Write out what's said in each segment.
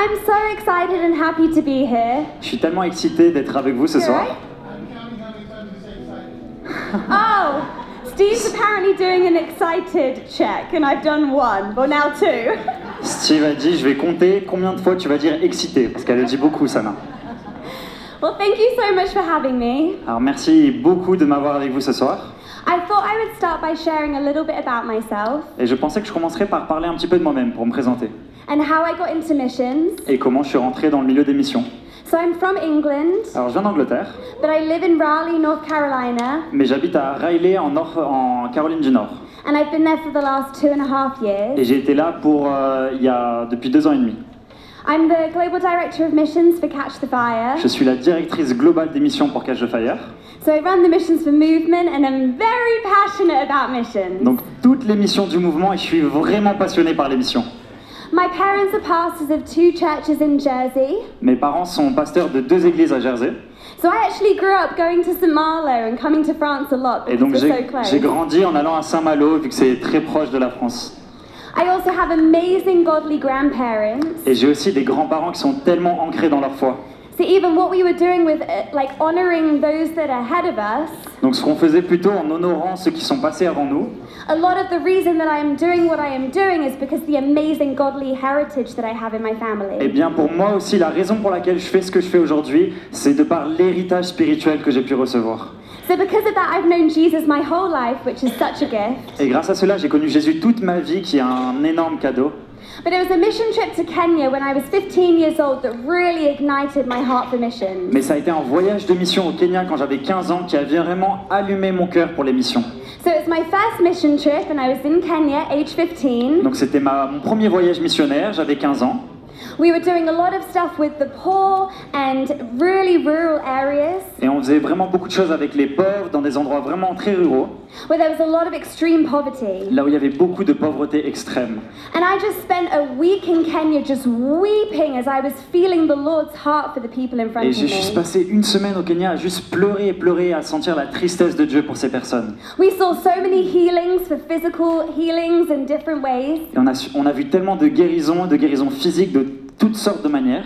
I'm so excited and happy to be here. Je suis tellement excité d'être avec vous ce soir. Oh, Steve's apparently doing an excited check, and I've done one. Well, now two. Steve a dit, je vais compter combien de fois tu vas dire excité, parce qu'elle le dit beaucoup, Sana. Well, thank you so much for having me. Alors merci beaucoup de m'avoir avec vous ce soir. I thought I would start by sharing a little bit about myself Et je pensais que je commencerais par parler un petit peu de moi-même pour me présenter. and how I got into missions. Et comment je suis rentré dans le milieu des missions. So I'm from England, Alors je viens d'Angleterre, but I live in Raleigh, North Carolina, mais j'habite à Raleigh en Caroline du Nord. and I've been there for the last 2.5 Et years. j'ai été là depuis 2 ans et demi. I'm the Global Director of Missions for Catch the Fire. Je suis la directrice globale des missions pour Catch the Fire. So I run the Missions for Movement, and I'm very passionate about missions. Donc toutes les missions du mouvement et je suis vraiment passionné par les missions. My parents are pastors of 2 churches in Jersey. Mes parents sont pasteurs de 2 églises à Jersey. So I actually grew up going to St. Malo and coming to France a lot Et because donc we're so close. j'ai grandi en allant à Saint-Malo vu que c'est très proche de la France. I also have amazing godly grandparents. Et j'ai aussi des grands-parents qui sont tellement ancrés dans leur foi. So even what we were doing with like honoring those that are ahead of us, Donc ce qu'on faisait plutôt en honorant ceux qui sont passés avant nous, a lot of the reason that I am doing what I am doing is because the amazing godly heritage that I have in my eh family. bien pour moi aussi la raison pour laquelle je fais ce que je fais aujourd'hui, c'est de par l'héritage spirituel que j'ai pu recevoir. So because of that, I've known Jesus my whole life, which is such a gift. Et grâce à cela, j'ai connu Jésus toute ma vie, qui est un énorme cadeau. But it was a mission trip to Kenya when I was 15 years old that really ignited my heart for missions. Mais ça a été un voyage de mission au Kenya quand j'avais 15 ans qui a vraiment allumé mon cœur pour les missions. So it was my first mission trip and I was in Kenya, age 15. Donc c'était mon premier voyage missionnaire, j'avais 15 ans. We were doing a lot of stuff with the poor and really rural areas Et on faisait vraiment beaucoup de choses avec les pauvres, dans des endroits vraiment très ruraux, where there was a lot of extreme poverty. là où il y avait beaucoup de pauvreté extrême. And I just spent a week in Kenya just weeping as I was feeling the Lord's heart for the people in front Et of j'ai juste me. passé une semaine au Kenya à juste pleurer et pleurer, à sentir la tristesse de Dieu pour ces personnes. We saw so many healings for physical healings in different ways. Et on a vu tellement de guérisons physiques de toutes sortes de manières.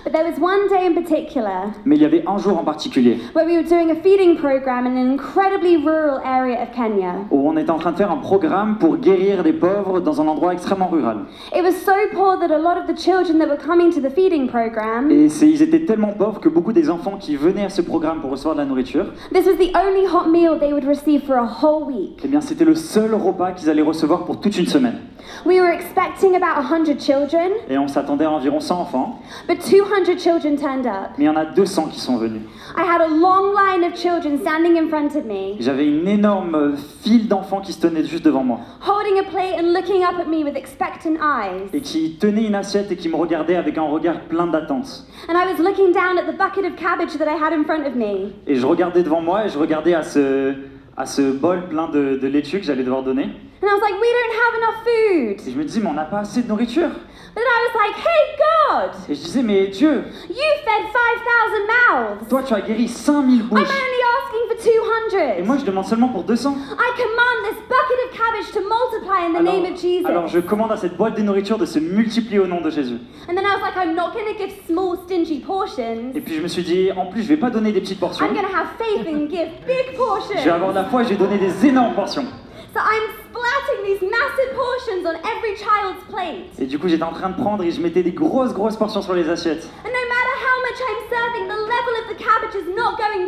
But there was one day in particular Mais il y avait un jour en particulier where we were doing a feeding program in an incredibly rural area of Kenya. où on était en train de faire un programme pour guérir des pauvres dans un endroit extrêmement rural. It was so poor that a lot of the children that were coming to the feeding program, Et ils étaient tellement pauvres que beaucoup des enfants qui venaient à ce programme pour recevoir de la nourriture, this was the only hot meal they would receive for a whole week. eh bien c'était le seul repas qu'ils allaient recevoir pour toute une semaine. We were expecting about 100 children, Et on s'attendait à environ 100 enfants, but 200 children turned up. mais il y en a 200 qui sont venus. I had a long line of children standing in front of me, J'avais une énorme file d'enfants qui se tenaient juste devant moi holding a plate and looking up at me with expectant eyes. et qui tenaient une assiette et qui me regardaient avec un regard plein d'attente. And I was looking down at the bucket of cabbage that I had in front of me. Et je regardais devant moi et je regardais à ce bol plein de laitue que j'allais devoir donner. And I was like, we don't have enough food. Et je me disais, mais on n'a pas assez de nourriture. But then I was like, hey God, Et je disais, mais Dieu, you fed 5,000 mouths. toi tu as guéri 5000 I'm bouches. only asking for Et 200. moi je demande seulement pour 200. I command this bucket of cabbage to multiply in the name of Jesus. Alors je commande à cette boîte de nourriture de se multiplier au nom de Jésus. And then I was like, I'm not going to give small, stingy portions. Et puis je me suis dit, en plus je vais pas donner des petites portions. I'm going to have faith and give big portions. Je vais avoir de la foi et je vais donner des énormes portions. So I'm splatting these massive portions on every child's plate. Et du coup j'étais en train de prendre et je mettais des grosses portions sur les assiettes. And no matter how much I'm serving, the level of the cabbage is not going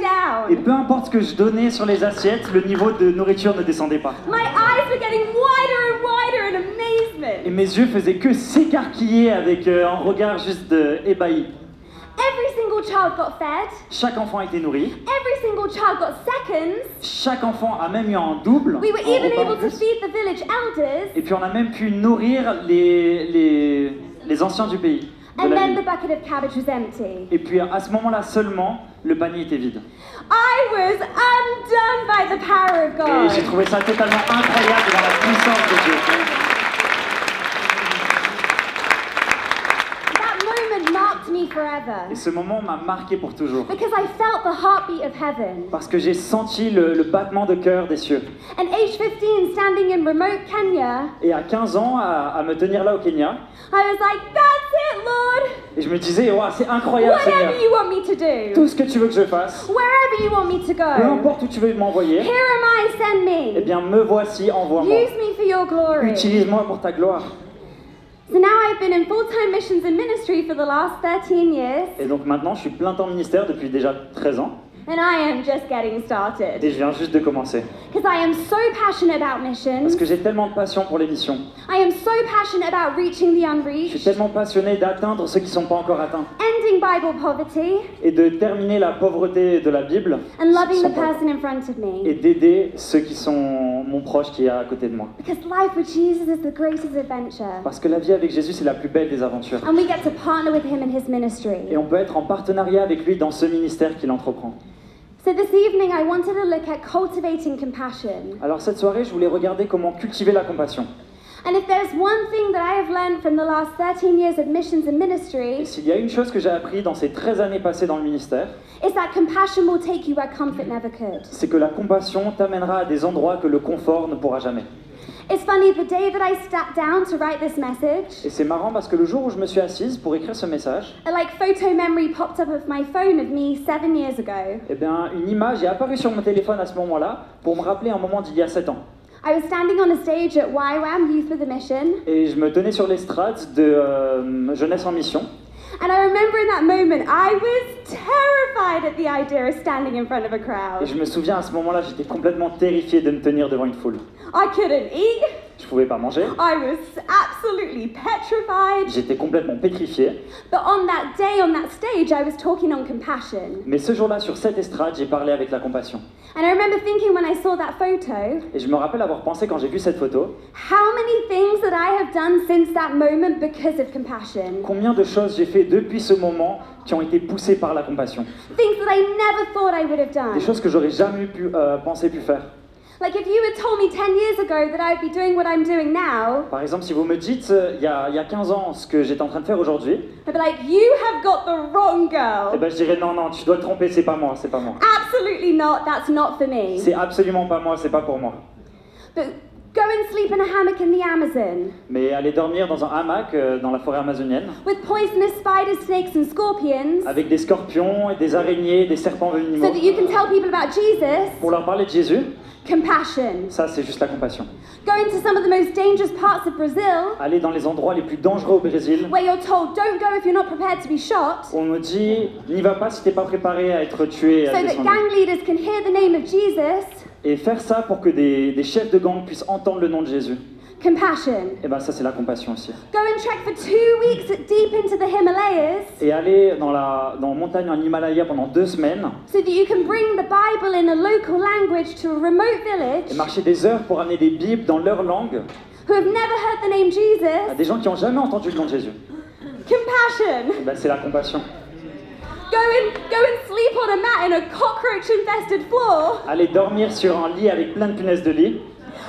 Et down. peu importe ce que je donnais sur les assiettes, le niveau de nourriture ne descendait pas. My eyes were getting wider and wider in amazement. Et mes yeux faisaient que s'écarquiller avec un regard juste ébahi. Every single child got fed. Chaque enfant a été nourri. Every single child got seconds. Chaque enfant a même eu un double. We were en even repas en able to plus. feed the village elders. Et puis on a même pu nourrir les anciens du pays. de And la then ville. the bucket of cabbage was empty. Et puis à ce moment-là seulement, le panier était vide. I was undone by the power of Et j'ai God. trouvé ça totalement incroyable dans la puissance de Dieu. That moment marked marked me forever. Et ce moment m'a marqué pour toujours. Because I felt the heartbeat of heaven. Parce que j'ai senti le battement de cœur des cieux. And age 15, standing in remote Kenya, Et à 15 ans, à me tenir là au Kenya, I was like, that's it, Lord. et je me disais, wow, c'est incroyable, Seigneur. Whatever you want me to do. Tout ce que tu veux que je fasse, Wherever you want me to peu go. importe où tu veux m'envoyer, Here am I, send eh me. bien me voici, envoie-moi. Use me for your glory. Utilise-moi pour ta gloire. So now I've been in full-time missions and ministry for the last 13 years, Et donc maintenant, je suis plein temps ministère depuis déjà 13 ans, and I am just getting started. et je viens juste de commencer. Because I am so passionate about Parce missions. que j'ai tellement de passion pour les missions. I am so passionate about reaching the Je suis unreached, tellement passionné d'atteindre ceux qui ne sont pas encore atteints, ending Bible poverty, et de terminer la pauvreté de la Bible, and loving ceux the qui sont pas- person in front of me. et d'aider ceux qui sont mon proche qui est à côté de moi. Because life with Jesus is the greatest adventure. Parce que la vie avec Jésus, c'est la plus belle des aventures. And we get to partner with him in his ministry. Et on peut être en partenariat avec lui dans ce ministère qu'il entreprend. So this evening I wanted to look at cultivating compassion. Alors cette soirée, je voulais regarder comment cultiver la compassion. And if there's one thing that I have learned from the last 13 years of missions and Et ministry, s'il y a une chose que j'ai appris dans ces 13 années passées dans le ministère, is that compassion will take you where comfort never could. c'est que la compassion t'amènera à des endroits que le confort ne pourra jamais. It's funny, the day that I sat down to write this message, Et c'est marrant parce que le jour où je me suis assise pour écrire ce message, a photo memory popped up of my phone of me 7 years ago. eh bien, une image est apparue sur mon téléphone à ce moment-là pour me rappeler un moment d'il y a 7 ans. I was standing on a stage at YWAM, Youth with a Mission, Et je me tenais sur l'estrade de Jeunesse en Mission. and I remember in that moment, I was terrified at the idea of standing in front of a Et crowd. je me souviens à ce moment-là, j'étais complètement terrifié de me tenir devant une foule. I couldn't eat, Je pouvais pas manger, I was absolutely petrified, j'étais complètement pétrifié. but on that day, on that stage, I was talking on compassion. Mais ce jour-là, sur cette estrade, j'ai parlé avec la compassion. And I remember thinking when I saw that photo, Et je me rappelle avoir pensé quand j'ai vu cette photo, how many things that I have done since that moment because of compassion. combien de choses j'ai fait depuis ce moment qui ont été poussées par la compassion. Things that I never thought I would have done. Des choses que j'aurais jamais pensé pu faire. Like if you had told me 10 years ago that I'd be doing what I'm doing now, Par exemple, si vous me dites, il y a 15 ans, ce que j'étais en train de faire aujourd'hui, I'd be like, you have got the wrong eh girl. ben, je dirais non, non, tu dois te tromper, c'est pas moi, c'est pas moi. Absolutely not, that's not for me. C'est absolument pas moi, c'est pas pour moi. But go and sleep in a hammock in the Amazon Mais aller dormir dans un hamac dans la forêt amazonienne, with poisonous spiders, snakes and scorpions avec des scorpions, et des araignées, des serpents so venimeux, that you can tell people about Jesus, pour leur parler de Jésus, compassion. ça c'est juste la compassion. Going to some of the most dangerous parts of Brazil Aller dans les endroits les plus dangereux au Brésil, where you're told don't go if you're not prepared to be shot, on nous dit, n'y va pas si t'es pas préparé à être tué et so à that descendre. gang leaders can hear the name of Jesus, Et faire ça pour que des chefs de gang puissent entendre le nom de Jésus, compassion. et ben ça c'est la compassion aussi. Go and trek for 2 weeks deep into the Himalayas Et aller dans la montagne en Himalaya pendant 2 semaines, so that you can bring the Bible in a local language to a remote et village marcher des heures pour amener des bibles dans leur langue who have never heard the name à Jesus, des gens qui n'ont jamais entendu le nom de Jésus. compassion. Et ben c'est la compassion. Go and sleep on a mat in a cockroach-infested floor Aller dormir sur un lit avec plein de punaises de lit,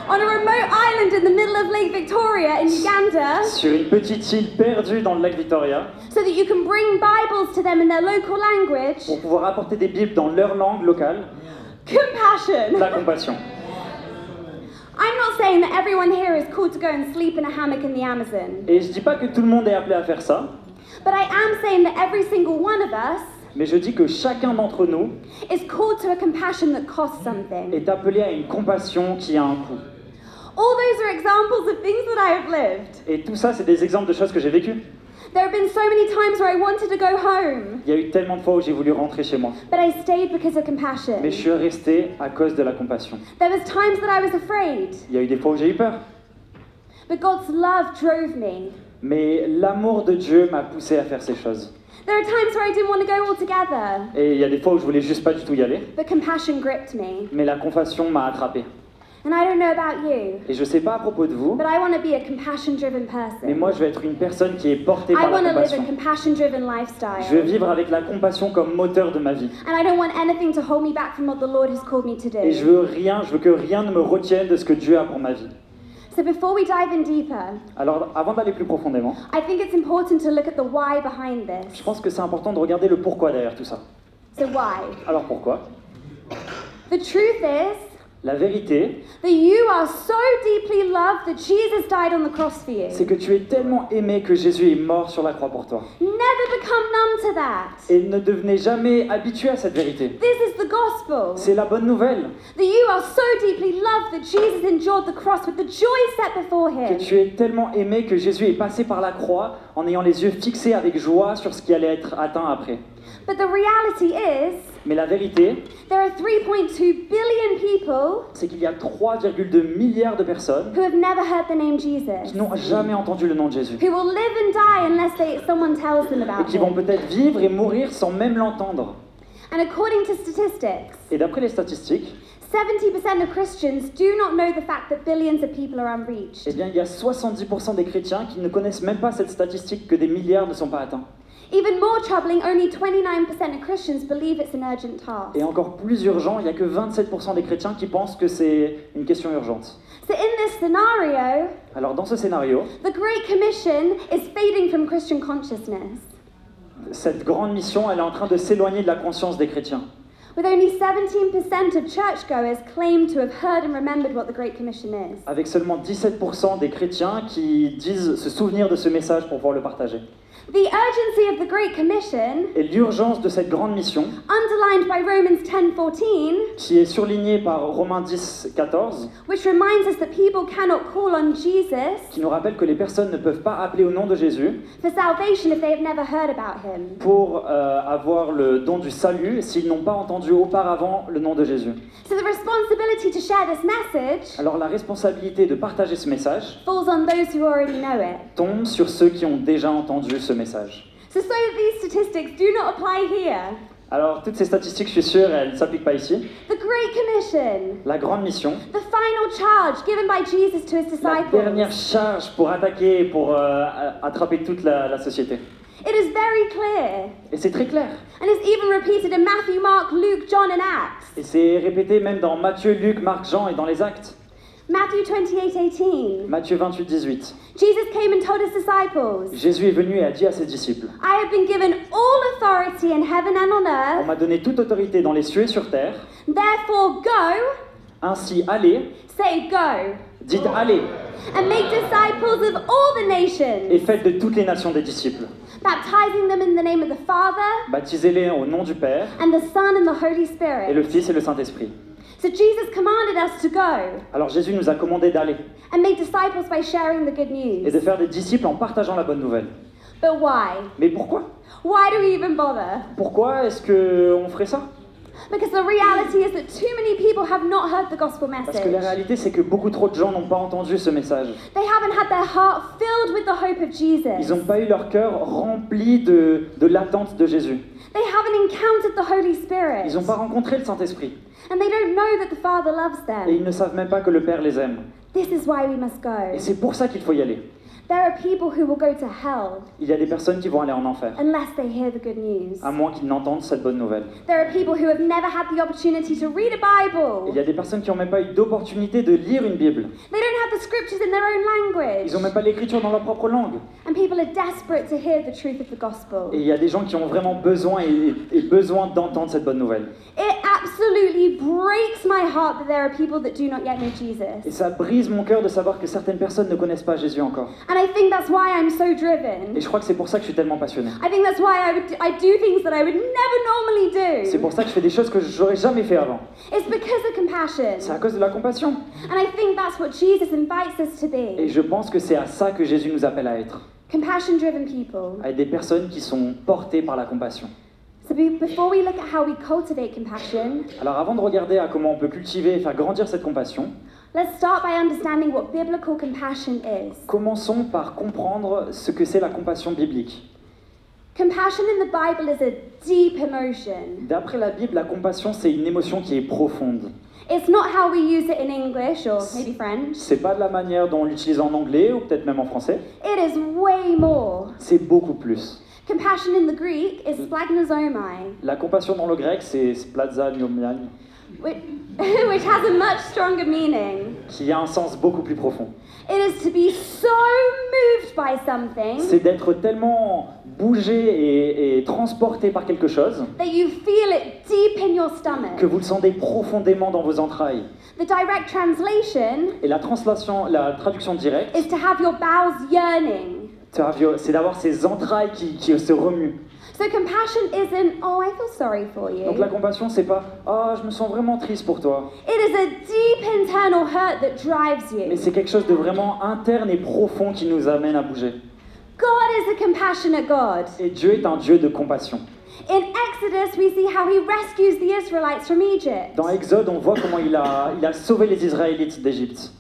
on a remote island in the middle of Lake Victoria in Uganda sur une petite île perdue dans le lac Victoria, so that you can bring Bibles to them in their local language, pour pouvoir apporter des bibles dans leur langue locale. compassion. La compassion. I'm not saying that everyone here is called to go and sleep in a hammock in the Amazon, Et je dis pas que tout le monde est appelé à faire ça, but I am saying that every single one of us mais je dis que chacun d'entre nous is called to a compassion that costs something. est appelé à une compassion qui a un coût. All those are examples of things that I have lived. Et tout ça, c'est des exemples de choses que j'ai vécues. There have been so many times where I wanted to go home, Il y a eu tellement de fois où j'ai voulu rentrer chez moi, but I stayed because of compassion. mais je suis resté à cause de la compassion. There was times that I was afraid, Il y a eu des fois où j'ai eu peur, but God's love drove me. mais l'amour de Dieu m'a poussé à faire ces choses. There are times where I didn't want to go altogether, Et il y a des fois où je voulais juste pas du tout y aller, but compassion gripped me. mais la compassion m'a attrapé. And I don't know about you, Et je sais pas à propos de vous, but I want to be a compassion-driven mais person. moi je veux être une personne qui est portée I par want la to live a compassion. compassion-driven Je veux lifestyle. vivre avec la compassion comme moteur de ma vie. And I don't want anything to hold me back from what the Lord has called me to Et je do. veux que rien ne me retienne de ce que Dieu a pour ma vie. So before we dive in deeper, Alors, avant d'aller plus profondément, I think it's important to look at the why behind this. je pense que c'est important de regarder le pourquoi derrière tout ça. So why? Alors pourquoi? The truth is La vérité, that you are so deeply loved that Jesus died on the cross for you. c'est que tu es tellement aimé que Jésus est mort sur la croix pour toi. Never become numb to that. Et ne devenez jamais habitué à cette vérité. This is the gospel. C'est la bonne nouvelle, That you are so deeply loved that Jesus endured the cross with the joy set before que him. tu es tellement aimé que Jésus est passé par la croix en ayant les yeux fixés avec joie sur ce qui allait être atteint après. But the reality is, Mais la vérité, there are 3.2 billion people c'est qu'il y a 3,2 milliards de personnes who have never heard the name qui Jesus, n'ont jamais entendu le nom de Jésus. who will live and die unless someone tells them Et about qui vont him. peut-être vivre et mourir sans même l'entendre. And according to statistics, Et d'après les statistiques, 70% of Christians do not know the fact that billions of people are unreached. eh bien, il y a 70% des chrétiens qui ne connaissent même pas cette statistique que des milliards ne sont pas atteints. Even more troubling, only 29% of Christians believe it's an urgent task. Et encore plus urgent, il n'y a que 27% des chrétiens qui pensent que c'est une question urgente. So in this scenario, Alors dans ce scénario, the Great Commission is fading from Christian consciousness. cette grande mission, elle est en train de s'éloigner de la conscience des chrétiens. With only 17% of churchgoers claim to have heard and remembered what the Great Commission is. Avec seulement 17% des chrétiens qui disent se souvenir de ce message pour pouvoir le partager. The urgency of the Great Commission, Et l'urgence de cette grande mission, underlined by Romans 10:14, qui est surlignée par Romains 10, 14, which reminds us that people cannot call on Jesus qui nous rappelle que les personnes ne peuvent pas appeler au nom de Jésus for salvation if they have never heard about him. pour avoir le don du salut s'ils n'ont pas entendu auparavant le nom de Jésus. So the responsibility to share this message Alors la responsabilité de partager ce message falls on those who already know it. tombe sur ceux qui ont déjà entendu ce message. So that these statistics do not apply here. Alors toutes ces statistiques, je suis sûr, elles ne s'appliquent pas ici. The Great Commission, La grande mission, the final charge given by Jesus to his la dernière disciples. charge pour attaquer, pour attraper toute la société. It is very clear. Et c'est très clair. And it's even repeated in Matthew, Mark, Luke, John, and Acts. Et c'est répété même dans Matthieu, Luc, Marc, Jean et dans les Actes. Matthew 28:18. Matthieu 28, 18. Jesus came and told his disciples, Jésus est venu et a dit à ses disciples, I have been given all authority in heaven and on on earth. m'a donné toute autorité dans les cieux et sur terre, Therefore go, ainsi allez, say go, dites allez, and make disciples of all the et nations, faites de toutes les nations des disciples. baptizing them in the name of the Father, Baptisez-les au nom du Père, and the Son, and the Holy et Spirit. le Fils et le Saint-Esprit. So Jesus commanded us to go Alors Jésus nous a commandé d'aller and make disciples by sharing the good et news. de faire des disciples en partageant la bonne nouvelle. But why? Mais pourquoi? Why do we even bother? Pourquoi est-ce qu'on ferait ça? Because the reality is that too many people have not heard the gospel Parce que la message. réalité, c'est que beaucoup trop de gens n'ont pas entendu ce message. They haven't had their heart filled with the hope of Ils Jesus. n'ont pas eu leur cœur rempli de l'attente de Jésus. They haven't encountered the Holy Spirit. Ils n'ont pas rencontré le Saint-Esprit. And they don't know that the Father loves Et ils them. ne savent même pas que le Père les aime. This is why we must go. Et c'est pour ça qu'il faut y aller. There are people who will go to hell Il y a des personnes qui vont aller en enfer, unless they hear the good news. à moins qu'ils n'entendent cette bonne nouvelle. There are people who have never had the opportunity to read a Et il Bible. y a des personnes qui n'ont même pas eu d'opportunité de lire une Bible. They don't have the scriptures in their own language. Ils n'ont même pas l'écriture dans leur propre langue. And people are desperate to hear the truth of the gospel. Et il y a des gens qui ont vraiment besoin et besoin d'entendre cette bonne nouvelle. It absolutely breaks my heart that there are people that do not yet know Et Jesus. ça brise mon cœur de savoir que certaines personnes ne connaissent pas Jésus encore. And I think that's why I'm so Et driven. je crois que c'est pour ça que je suis tellement passionné. I think that's why I do things that I would never normally C'est do. pour ça que je fais des choses que je n'aurais jamais fait avant. It's because of compassion. C'est à cause de la compassion. And I think that's what Jesus invites us to Et be. je pense que c'est à ça que Jésus nous appelle à être. Compassion-driven people. À être des personnes qui sont portées par la compassion. So before we look at how we cultivate compassion, Alors avant de regarder à comment on peut cultiver et faire grandir cette compassion, let's start by understanding what biblical compassion is. commençons par comprendre ce que c'est la compassion biblique. Compassion in the Bible is a deep emotion. D'après la Bible, la compassion, c'est une émotion qui est profonde. It's not how we use it in English or maybe French. C'est pas de la manière dont on l'utilise en anglais ou peut-être même en français. It is way more. C'est beaucoup plus. Compassion in the Greek is splagnosomai. La compassion dans le grec, c'est splatza gnomian. which, which has a much stronger meaning. qui a un sens beaucoup plus profond. It is to be so moved by something C'est d'être tellement bougé et transporté par quelque chose that you feel it deep in your stomach. que vous le sentez profondément dans vos entrailles. The direct translation Et la traduction directe, is to have your bowels yearning. c'est d'avoir ces entrailles qui se remuent. So compassion isn't, oh, I feel sorry for you. Donc la compassion, c'est pas « Ah, je me sens vraiment triste pour toi ». It is a deep internal hurt that drives Mais you. c'est quelque chose de vraiment interne et profond qui nous amène à bouger. God is a compassionate God. Et Dieu est un Dieu de compassion. In Exodus, we see how he rescues the Israelites from Egypt. Dans Exode, on voit comment il a sauvé les Israélites d'Égypte.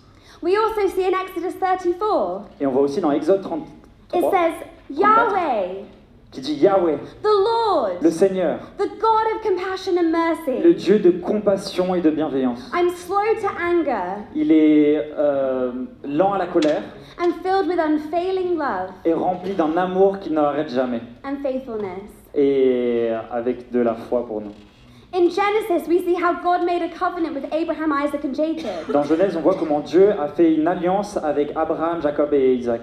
We also see in Exodus 34, Et on voit aussi dans Exode it 33 says, Yahweh, qui dit Yahweh, the Lord, le Seigneur, the God of compassion and le mercy. Dieu de compassion et de bienveillance. I'm slow to anger Il est lent à la colère and filled with unfailing love et rempli d'un amour qui n'arrête jamais. and faithfulness. Et avec de la foi pour nous. In Genesis, we see how God made a covenant with Abraham, Isaac, and Jacob. Dans Genèse, on voit comment Dieu a fait une alliance avec Abraham, Jacob et Isaac.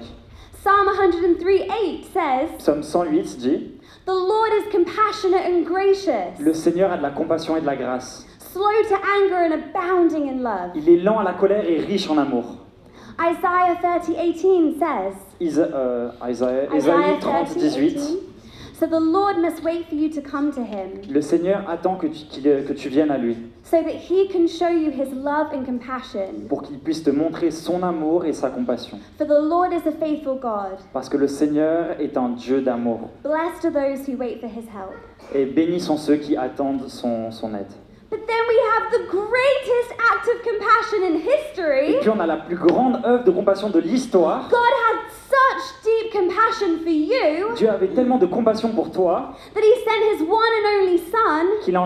Psalm 103:8 says, Psaume 108 dit the Lord is compassionate and gracious, « Le Seigneur a de la compassion et de la grâce. slow to anger and abounding in love. Il est lent à la colère et riche en amour. » Isaiah 30:18 says, Ésaïe 30, 18. so the Lord must wait for you to come to him, Le Seigneur attend que tu viennes à lui so that he can show you his love and compassion. pour qu'il puisse te montrer son amour et sa compassion. For the Lord is a faithful God. Parce que le Seigneur est un Dieu d'amour. Blessed are those who wait for his help. Et bénis sont ceux qui attendent son aide. But then we have the greatest act of compassion in Et history. puis on a la plus grande œuvre de compassion de l'histoire. God had such deep compassion for you Dieu avait tellement de compassion pour toi that he sent his one and only son qu'il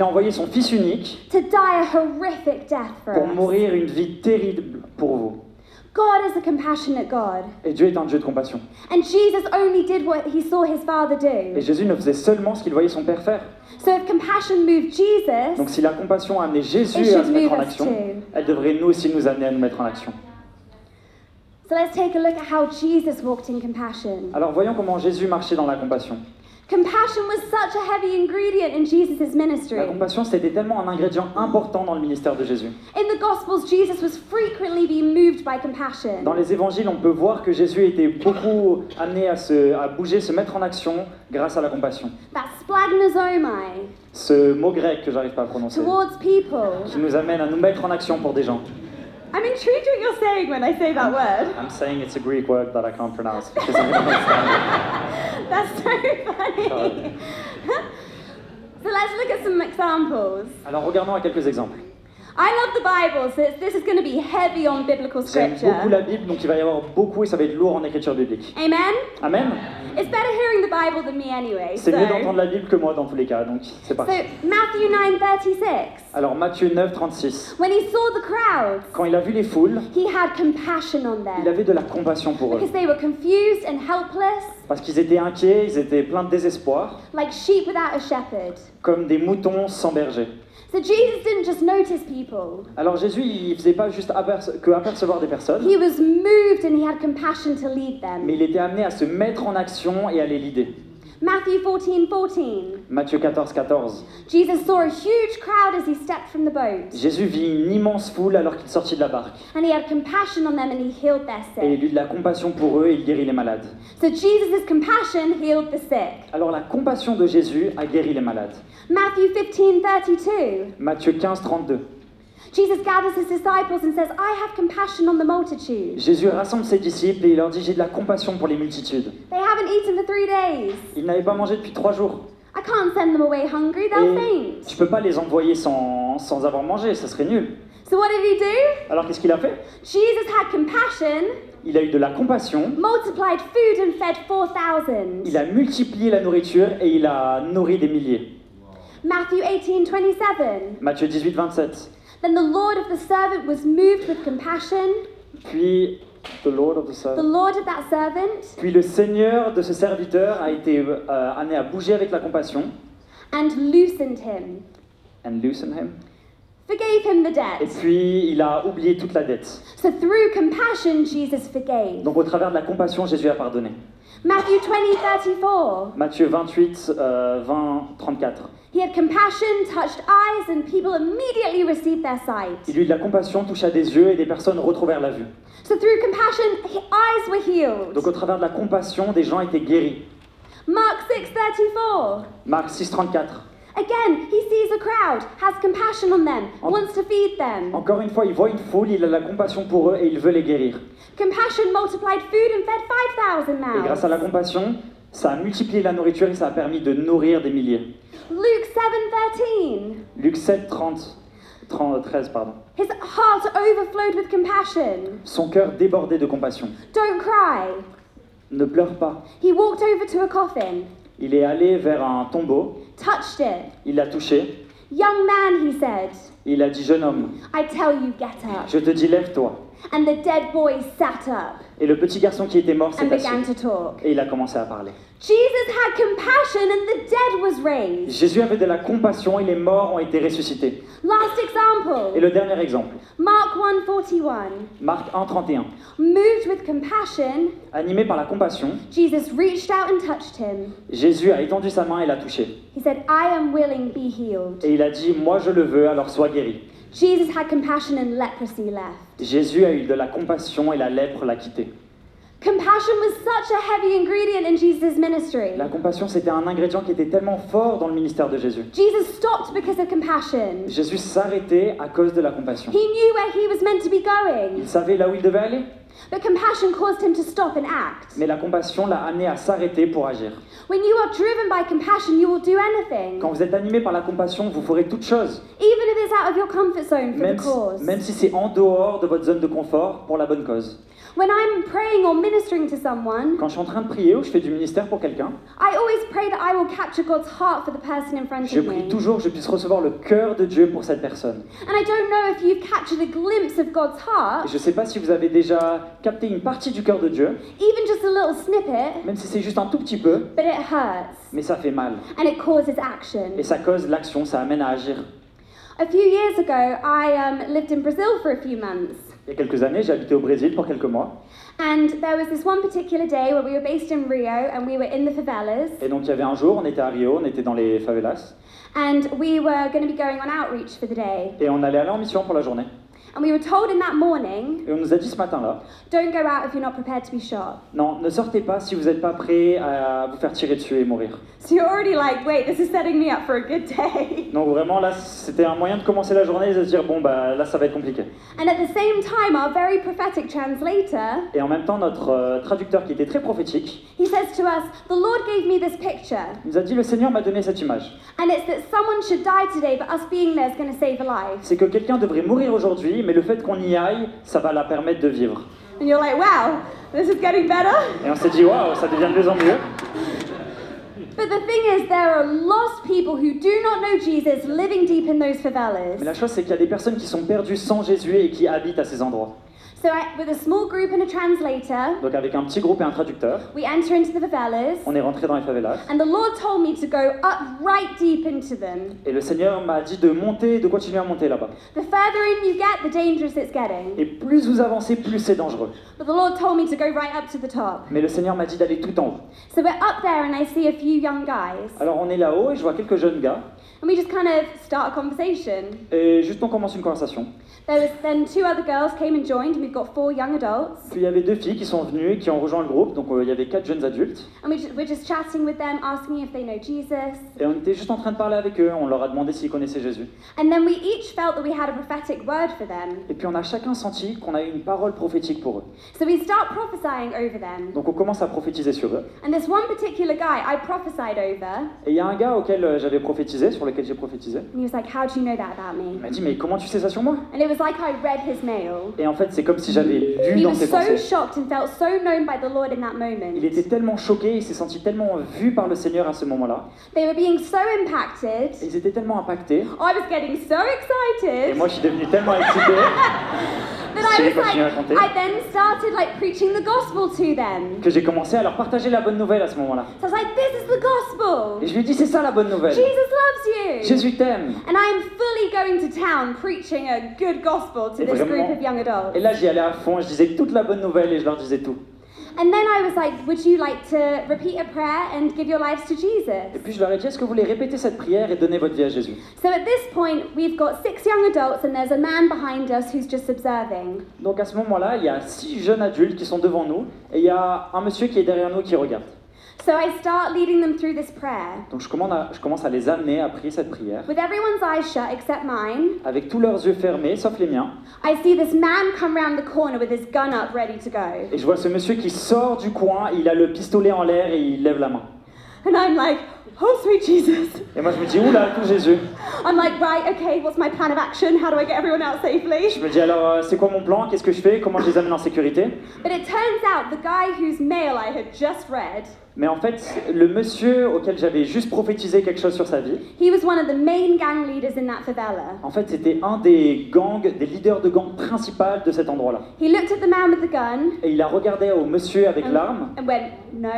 a envoyé son Fils unique to die a horrific death for pour us. mourir une vie terrible pour vous. God is a compassionate God. Et Dieu est un Dieu de compassion. And Jesus only did what he saw his Father Et do. Jésus ne faisait seulement ce qu'il voyait son Père faire. So if compassion moved Jesus, Donc si la compassion a amené Jésus It à should se mettre en move us action, too. elle devrait nous aussi nous amener à nous mettre en action. so let's take a look at how Jesus walked in compassion. Alors voyons comment Jésus marchait dans la compassion. Compassion was such a heavy ingredient in Jesus' ministry. La compassion, c'était tellement un ingrédient important dans le ministère de Jésus. In the Gospels, Jesus was frequently being moved by compassion. Dans les évangiles, on peut voir que Jésus était beaucoup amené à bouger, se mettre en action grâce à la compassion. That's splagnosomai, Ce mot grec que j'arrive pas à prononcer, towards people. qui nous amène à nous mettre en action pour des gens. I'm intrigued what you're saying when I say that word. I'm saying it's a Greek word that I can't pronounce because I don't understand That's so funny. So let's look at some examples. it. Alors regardons à quelques exemples. I love the Bible, so this is going to be heavy on biblical J'aime beaucoup scripture. la Bible, donc il va y avoir beaucoup et ça va être lourd en écriture biblique. Amen? Amen. It's better hearing the Bible than me anyway. C'est So, mieux d'entendre la Bible que moi dans tous les cas, donc c'est so parti. Matthew 9:36. Alors Matthieu 9, 36. When he saw the crowds, Quand il a vu les foules, he had compassion on il them avait de la compassion pour eux. because they were confused and helpless, Parce qu'ils étaient inquiets, ils étaient pleins de désespoir, like sheep without a shepherd. comme des moutons sans berger. So Jesus didn't just notice people. Alors Jésus, il faisait pas juste apercevoir des personnes, He was moved and he had compassion to lead them. mais il était amené à se mettre en action et à les leader. Matthew 14:14. Matthieu 14, 14. Jesus saw a huge crowd as he stepped from the boat, Jésus vit une immense foule alors qu'il sortit de la barque. and he had compassion on them and he healed their Et il sick. eut de la compassion pour eux et il guérit les malades. So Jesus' compassion healed the sick. Alors la compassion de Jésus a guéri les malades. Matthew 15:32. Matthieu 15, 32. Jesus gathers his disciples and says, I have compassion on the multitude. Jésus rassemble ses disciples et il leur dit « J'ai de la compassion pour les multitudes. They haven't eaten for 3 days. Ils n'avaient pas mangé depuis 3 jours. I can't send them away hungry, they'll Et faint. tu peux pas les envoyer sans avoir mangé, ça serait nul. So what did he do? Alors qu'est-ce qu'il a fait? Jesus had compassion, Il a eu de la compassion, multiplied food and fed 4,000. il a multiplié la nourriture et il a nourri des milliers. Matthew 18:27. Matthieu 18, 27. Then the Lord of the servant was moved with compassion. Puis, the Lord of the The servant. Lord of that servant Puis le Seigneur de ce serviteur a été amené à bouger avec la compassion. and loosened him. And loosen him. forgave him the Et debt. puis il a oublié toute la dette. So through compassion, Jesus forgave. Donc au travers de la compassion, Jésus a pardonné. Matthew 20:34. Matthieu 28, 20, 34. He had compassion, touched eyes, and people immediately received their sight. Il eut de la compassion, toucha des yeux et des personnes retrouvèrent la vue. So through compassion, eyes were healed. Donc au travers de la compassion, des gens étaient guéris. Mark 6:34. Marc 6, 34. Again, he sees a crowd, has compassion on them, En- wants to feed them. Encore une fois, il voit une foule, il a de la compassion pour eux et il veut les guérir. Compassion multiplied food and fed 5,000 Et grâce à la mouths. compassion, ça a multiplié la nourriture et ça a permis de nourrir des milliers. Luke 7:13. Luc 7, 13, pardon. His heart overflowed with compassion. Son cœur débordait de compassion. Don't cry. Ne pleure pas. He walked over to a coffin, Il est allé vers un tombeau, touched it. il l'a touché, Young man, he said, il a dit « Jeune homme, I tell you, get up. je te dis lève-toi ». And the dead boy sat up Et le petit garçon qui était mort s'est and began assis. to talk. Et il a commencé à parler. Jesus had compassion and the dead was raised. Jésus avait de la compassion et les morts ont été ressuscités. Last Et example, le dernier exemple, Mark 1:41. Marc 1, 31. Moved with compassion, Animé par la compassion, Jesus reached out and touched him. Jésus a étendu sa main et l'a touché. He said, I am willing, be healed. Et il a dit « Moi je le veux, alors sois guéri ». Jesus had compassion and leprosy left. Jésus a eu de la compassion et la lèpre l'a quitté. Compassion was such a heavy ingredient in Jesus' ministry. La compassion, c'était un ingrédient qui était tellement fort dans le ministère de Jésus. Jesus stopped because of compassion. Jésus s'arrêtait à cause de la compassion. He knew where he was meant to be going, Il savait là où il devait aller, but compassion caused him to stop and act. mais la compassion l'a amené à s'arrêter pour agir. When you are driven by compassion, you will do anything, Quand vous êtes animé par la compassion, vous ferez toute chose, even if it's out of your comfort zone for même the si, cause. même si c'est en dehors de votre zone de confort pour la bonne cause. When I'm praying or ministering to someone, Quand je suis en train de prier ou je fais du ministère pour quelqu'un, I always pray that I will capture God's heart for the person in front je of prie me. toujours que je puisse recevoir le cœur de Dieu pour cette personne. And I don't know if you've captured a glimpse of God's Et heart, je ne sais pas si vous avez déjà capté une partie du cœur de Dieu, even just a little snippet, même si c'est juste un tout petit peu, but it hurts mais ça fait mal. and it causes action. Et ça cause l'action, ça amène à agir. A few years ago, I lived in Brazil for a few months. Il y a quelques années, j'ai habité au Brésil pour quelques mois. And there was this one particular day where we were based in Rio and we were in the favelas. Et donc il y avait un jour, on était à Rio, on était dans les favelas. And we were going to be going on outreach for the day. Et on allait aller en mission pour la journée. And we were told in that morning, Et on nous a dit ce matin-là, don't go out if you're not prepared to be shot. non, ne sortez pas si vous n'êtes pas prêt à vous faire tirer dessus et mourir. So you're already like, wait, this is setting me up for a good day. Donc vraiment là, c'était un moyen de commencer la journée et de se dire, bon bah là ça va être compliqué. And at the same time, our very prophetic translator, Et en même temps, notre traducteur qui était très prophétique, he says to us, the Lord gave me this picture. nous a dit, le Seigneur m'a donné cette image. And it's that someone should die today, but us being there is going to save a life. C'est que quelqu'un devrait mourir aujourd'hui, mais le fait qu'on y aille, ça va la permettre de vivre. And you're like, wow, this is getting better. Et on s'est dit, waouh, ça devient de mieux en mieux. But the thing is, there are lost people who do not know Jesus living deep in those favelas. Mais la chose, c'est qu'il y a des personnes qui sont perdues sans Jésus et qui habitent à ces endroits. So with a small group and a translator, Donc avec un petit groupe et un traducteur, we enter into the favelas, on est rentré dans les favelas. and the Lord told me to go up right deep into them. Et le Seigneur m'a dit de monter, de continuer à monter là-bas. The further in you get, the dangerous it's getting. Et plus vous avancez, plus c'est dangereux. But the Lord told me to go right up to the top. Mais le Seigneur m'a dit d'aller tout en haut. So we're up there and I see a few young guys. Alors on est là-haut et je vois quelques jeunes gars. And we just kind of start a conversation. Et juste on commence une conversation. There was then 2 other girls came and joined, and we've got 4 young adults. Puis il y avait 2 filles qui sont venues et qui ont rejoint le groupe. Donc il y avait 4 jeunes adultes. And we're just chatting with them, asking if they know Jesus. Et on était juste en train de parler avec eux. On leur a demandé s'ils connaissaient Jésus. And then we each felt that we had a prophetic word for them. Et puis on a chacun senti qu'on avait une parole prophétique pour eux. So we start prophesying over them. Donc on commence à prophétiser sur eux. And this one particular guy I prophesied over, Et il y a un gars auquel j'avais prophétisé, sur lequel j'ai prophétisé. and he was like, how do you know that about Il me? m'a dit, mais comment tu sais ça sur moi? And it was like I read his mail. Et en fait, c'est comme si j'avais lu He dans was ses so pensées. shocked and felt so known by the Lord in that moment. Il était tellement choqué, il s'est senti tellement vu par le Seigneur à ce moment-là. They were being so Et impacted. ils étaient tellement impactés. I was getting so Et excited. moi, je suis devenu tellement excité. Si je continue à raconter. I then started like preaching the gospel to them. Que j'ai commencé à leur partager la bonne nouvelle à ce moment-là. So I was like, this is the gospel. Et je lui ai dit, c'est ça la bonne nouvelle. Jesus loves you. Jésus t'aime. And I am fully going to town preaching a good gospel to Et this vraiment- group of young adults. Et là, j'y allais à fond, je disais toute la bonne nouvelle et je leur disais tout. And then I was like, would you like to repeat a prayer and give your lives to Et Jesus? puis je leur ai dit, est-ce que vous voulez répéter cette prière et donner votre vie à Jésus? So at this point, we've got 6 young adults and there's a man behind us who's just observing. Donc à ce moment-là, il y a 6 jeunes adultes qui sont devant nous et il y a un monsieur qui est derrière nous qui regarde. So I start leading them through this prayer. Donc je commence à les amener à prier cette prière. With everyone's eyes shut except mine, Avec tous leurs yeux fermés, sauf les miens. I see this man come round the corner with his gun up ready to go. Et je vois ce monsieur qui sort du coin, il a le pistolet en l'air et il lève la main. And I'm like, oh sweet Jesus. Et moi je me dis, oula, tout Jésus. I'm like, right, okay, what's my plan of action? How do I get everyone out safely? Je me dis alors, c'est quoi mon plan? Qu'est-ce que je fais? Comment je les amène en sécurité? But it turns out the guy whose mail I had just read, Mais en fait, le monsieur auquel j'avais juste prophétisé quelque chose sur sa vie, he was one of the main gang leaders in that favela. en fait c'était un des gangs, des leaders de gang principal de cet endroit-là. He looked at the man with the gun Et il a regardé au monsieur avec l'arme and went, no,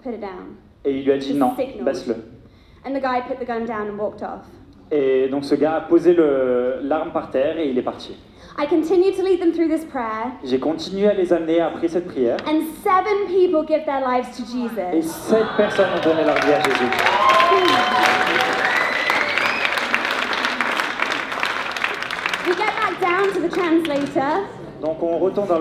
put it down. et il lui a dit non, Signal. baisse-le. And the guy put the gun down and walked off. Et donc ce gars a posé l'arme par terre et il est parti. I continued to lead them through this prayer, J'ai continué à les amener après cette prière and 7 people give their lives to et Jesus. 7 personnes ont donné leur vie à Jésus. We get back down to the translator, Donc on retourne vers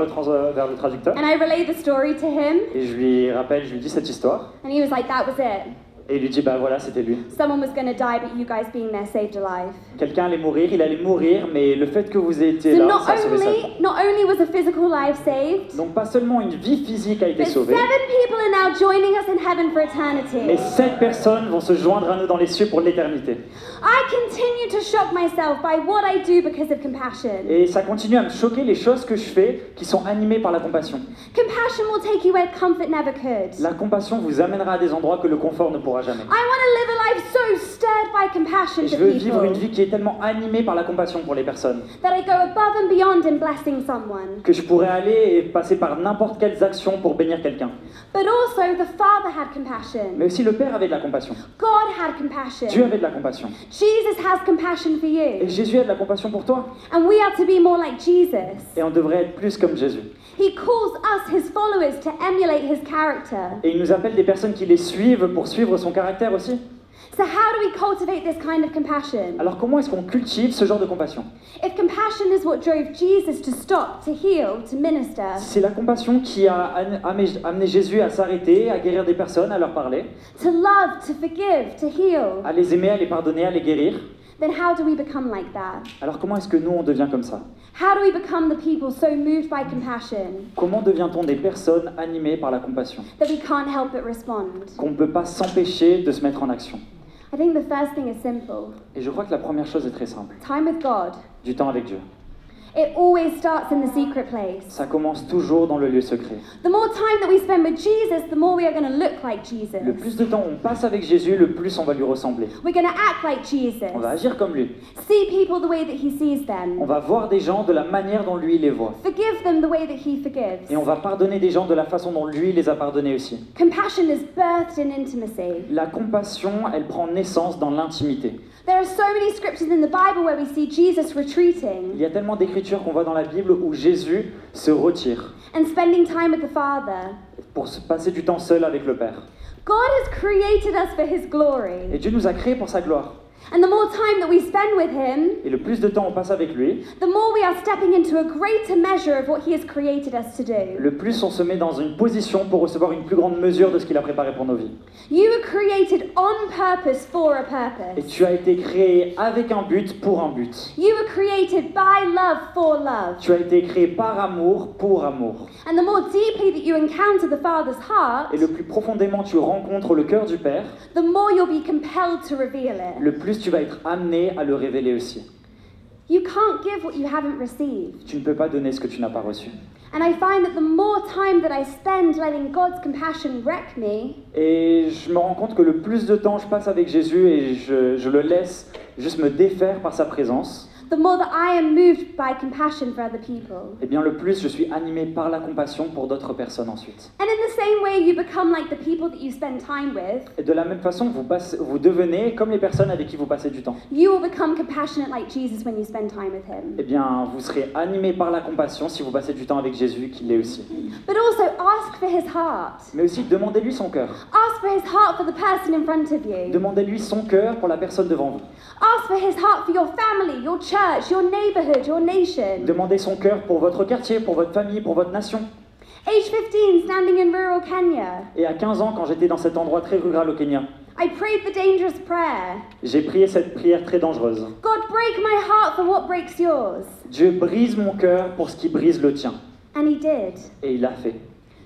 le traducteur and I relay the story to him, et je lui rappelle, je lui dis cette histoire and he was like, that was it. et il lui dit bah voilà c'était lui. Someone was going to die, but you guys being there saved a life. Quelqu'un allait mourir, il allait mourir, mais le fait que vous étiez So là, ça a sauvé sa vie. not only was a physical life saved, Donc pas seulement une vie physique a été but 7 sauvée, people are now joining us in heaven for mais eternity. 7 personnes vont se joindre à nous dans les cieux pour l'éternité. I continue to shock myself by what I do because of compassion. Et ça continue à me choquer les choses que je fais qui sont animées par la compassion. Compassion will take you where comfort never could. La compassion vous amènera à des endroits que le confort ne pourra jamais. I want to live a life so stirred by compassion Et je for veux vivre une people vie qui est tellement animée par la compassion pour les personnes that I go above and beyond in blessing someone. que je pourrais aller et passer par n'importe quelles actions pour bénir quelqu'un. But also the Father had compassion. Mais aussi le Père avait de la compassion. God had compassion. Dieu avait de la compassion. Jesus has compassion for Et you. Jésus a de la compassion pour toi. And we are to be more like Jesus. Et on devrait être plus comme Jésus. He calls us, his followers, to emulate his character. Et il nous appelle des personnes qui les suivent pour suivre son caractère aussi. So how do we cultivate this kind of compassion? Alors comment est-ce qu'on cultive ce genre de compassion? If compassion is what drove Jesus to stop, to heal, to minister, C'est la compassion qui a amené Jésus à s'arrêter, à guérir des personnes, à leur parler, to love, to forgive, to heal, à les aimer, à les pardonner, à les guérir. then how do we become like that? Alors comment est-ce que nous on devient comme ça? How do we become the people so moved by compassion Comment devient-on des personnes animées par la compassion? that we can't help but respond? Qu'on ne peut pas s'empêcher de se mettre en action. I think the first thing is simple. Et je crois que la première chose est très simple. Time with God. Du temps avec Dieu. It always starts in the secret place. Ça commence toujours dans le lieu secret. The more time that we spend with Jesus, the more we are going to look like Jesus. Le plus de temps on passe avec Jésus, le plus on va lui ressembler. We're going to act like Jesus. On va agir comme lui. See people the way that he sees them. On va voir des gens de la manière dont lui les voit. Forgive them the way that he forgives. Et on va pardonner des gens de la façon dont lui les a pardonnés aussi. Compassion is birthed in intimacy. La compassion, elle prend naissance dans l'intimité. There are so many scriptures in the Bible where we see Jesus Il retreating y a tellement d'écritures qu'on voit dans la Bible où Jésus se retire and spending time with the Father. pour se passer du temps seul avec le Père. God has created us for his glory. Et Dieu nous a créés pour sa gloire. And the more time that we spend with him, Et le plus de temps on passe avec lui, the more we are stepping into a greater measure of what he has created us to do. le plus on se met dans une position pour recevoir une plus grande mesure de ce qu'il a préparé pour nos vies. You were created on purpose for a Et purpose. tu as été créé avec un but pour un but. You were created by love for love. Tu as été créé par amour pour amour. And the more deeply that you encounter the Father's heart, Et le plus profondément tu rencontres le cœur du Père, the more you'll be compelled to reveal it. le plus tu vas être amené à le révéler aussi. You can't give what you haven't received. Tu ne peux pas donner ce que tu n'as pas reçu. And I find that the more time that I spend letting God's compassion wreck me, Et je me rends compte que le plus de temps je passe avec Jésus et je le laisse juste me défaire par sa présence, the more that I am moved by compassion for other people. et bien le plus je suis animé par la compassion pour d'autres personnes ensuite. And in the same way, you become like the people that you spend time with. Et de la même façon, vous devenez comme les personnes avec qui vous passez du temps. You will become compassionate like Jesus when you spend time with him. Eh bien, vous serez animé par la compassion si vous passez du temps avec Jésus, qui l'est aussi. But also ask for his heart. Mais aussi, demandez-lui son cœur. Ask for his heart for the person in front of you. Demandez-lui son cœur pour la personne devant vous. Ask for his heart for your family, your church, your neighborhood, your nation. Demandez son cœur pour votre quartier, pour votre famille, pour votre nation. Age 15, standing in rural Kenya, Et à 15 ans, quand j'étais dans cet endroit très rural au Kenya, I prayed the dangerous prayer. j'ai prié cette prière très dangereuse. God, break my heart for what breaks yours. Dieu brise mon cœur pour ce qui brise le tien. And he did. Et il l'a fait.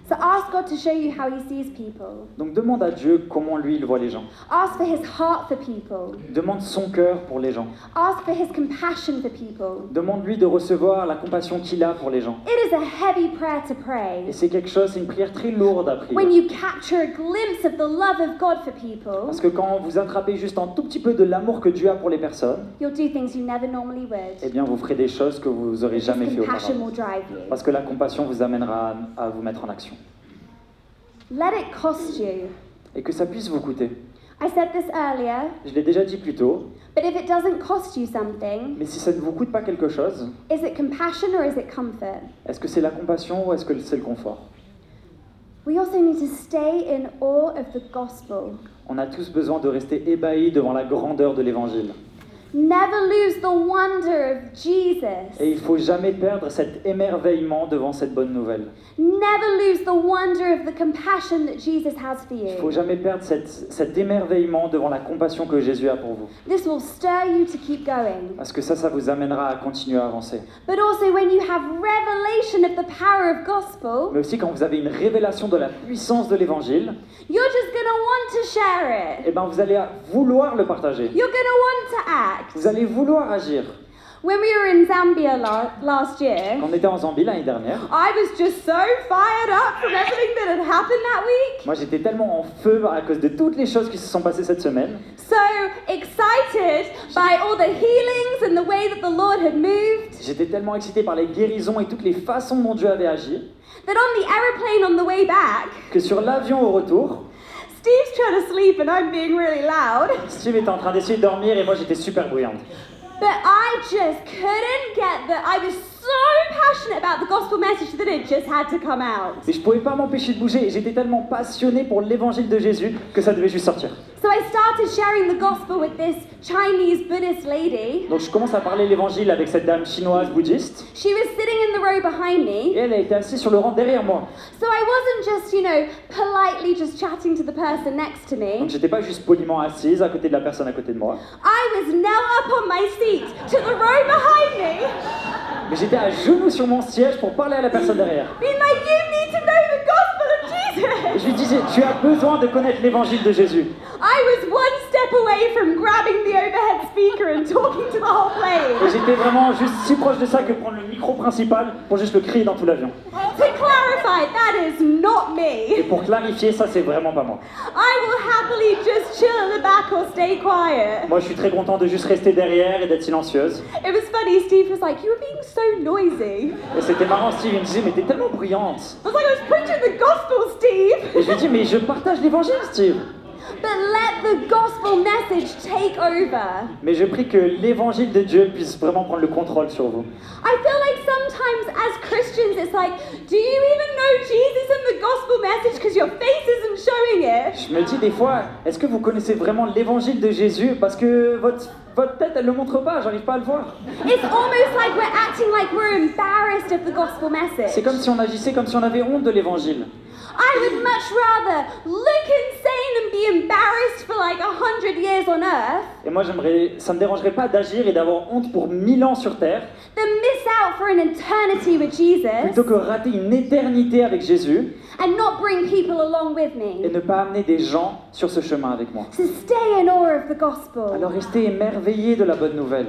So ask God to show you how he sees people. Donc demande à Dieu comment lui il voit les gens. Ask for his heart for people. Demande son cœur pour les gens. Ask for his compassion for people. Demande-lui de recevoir la compassion qu'il a pour les gens. It is a heavy prayer to pray. Et c'est quelque chose, c'est une prière très lourde à prier. When you capture a glimpse of the love of God for people, Parce que quand vous attrapez juste un tout petit peu de l'amour que Dieu a pour les personnes, you'll do things you never normally would. eh bien vous ferez des choses que vous n'aurez Because jamais fait compassion auparavant. will drive you. Parce que la compassion vous amènera à vous mettre en action. Let it cost you. Et que ça puisse vous coûter. I said this earlier, Je l'ai déjà dit plus tôt, but if it doesn't cost you something, mais si ça ne vous coûte pas quelque chose, is it compassion or is it comfort? est-ce que c'est la compassion ou est-ce que c'est le confort? We also need to stay in awe of the gospel. On a tous besoin de rester ébahis devant la grandeur de l'évangile. Never lose the wonder of Jesus. Et il ne faut jamais perdre cet émerveillement devant cette bonne nouvelle. Never lose the wonder of the compassion that Jesus has for Il ne faut you. jamais perdre cet émerveillement devant la compassion que Jésus a pour vous. This will stir you to keep going. Parce que ça vous amènera à continuer à avancer. But also when you have revelation of the power of gospel, Mais aussi quand vous avez une révélation de la puissance de l'évangile, you're just going to want to share it. eh ben vous allez vouloir le partager. You're going to want to act. Vous allez vouloir agir. When we were in Zambia last year, Quand on était en Zambie l'année dernière, I was just so fired up from everything that had happened that week. moi j'étais tellement en feu à cause de toutes les choses qui se sont passées cette semaine. So excited by all the healings and the way that the Lord had moved, J'étais tellement excité par les guérisons et toutes les façons dont Dieu avait agi, that on the aeroplane on the way back, que sur l'avion au retour, Steve's trying to sleep and I'm being really loud. Steve était en train d'essayer de dormir et moi j'étais super bruyante. But I just couldn't get that. I was so passionate about the gospel message that it just had to come out. Et je pouvais pas m'empêcher de bouger et j'étais tellement passionné pour l'évangile de Jésus que ça devait juste sortir. So I started sharing the gospel with this Chinese Buddhist lady. Donc je commence à parler l'évangile avec cette dame chinoise bouddhiste She was sitting in the row behind et me. elle a été assise sur le rang derrière moi. So I wasn't just, politely just chatting to the person next to Donc me. j'étais pas juste poliment assise à côté de la personne à côté de moi, I was now up on my seat to the row behind me, mais j'étais à genoux sur mon siège pour parler à la personne derrière. being like, you need to know the gospel of Et Jesus. je lui disais, tu as besoin de connaître l'évangile de Jésus. I was one step away from grabbing the overhead speaker and talking to the whole Et plane. j'étais vraiment juste si proche de ça que prendre le micro principal pour juste le crier dans tout l'avion. To clarify, that is not Et me. pour clarifier, ça c'est vraiment pas moi. I will happily just chill at the back or stay quiet. Moi je suis très content de juste rester derrière et d'être silencieuse. It was funny, Steve was like, you were being so noisy. Et c'était marrant, Steve il me disait, mais t'es tellement bruyante. I was like, I was preaching the gospel, Steve. Et je lui dis, mais je partage l'évangile, Steve. But let the gospel message take over. Mais je prie que l'évangile de Dieu puisse vraiment prendre le contrôle sur vous. I feel like sometimes as Christians, it's like, do you even know Jesus and the gospel message because your face isn't showing it? Je me dis des fois, est-ce que vous connaissez vraiment l'évangile de Jésus? Parce que votre tête, elle ne le montre pas, j'arrive pas à le voir. It's almost like we're acting like we're embarrassed of the gospel message. C'est comme si on agissait comme si on avait honte de l'évangile. I would much rather look insane and be embarrassed for like 100 years on earth Et moi, ça me dérangerait pas d'agir et d'avoir honte pour 1000 ans sur terre, than miss out for an eternity with Jesus plutôt que rater une éternité avec Jésus and not bring people along with et me. ne pas amener des gens sur ce chemin avec moi. So stay in awe of the gospel. Alors restez émerveillés de la bonne nouvelle.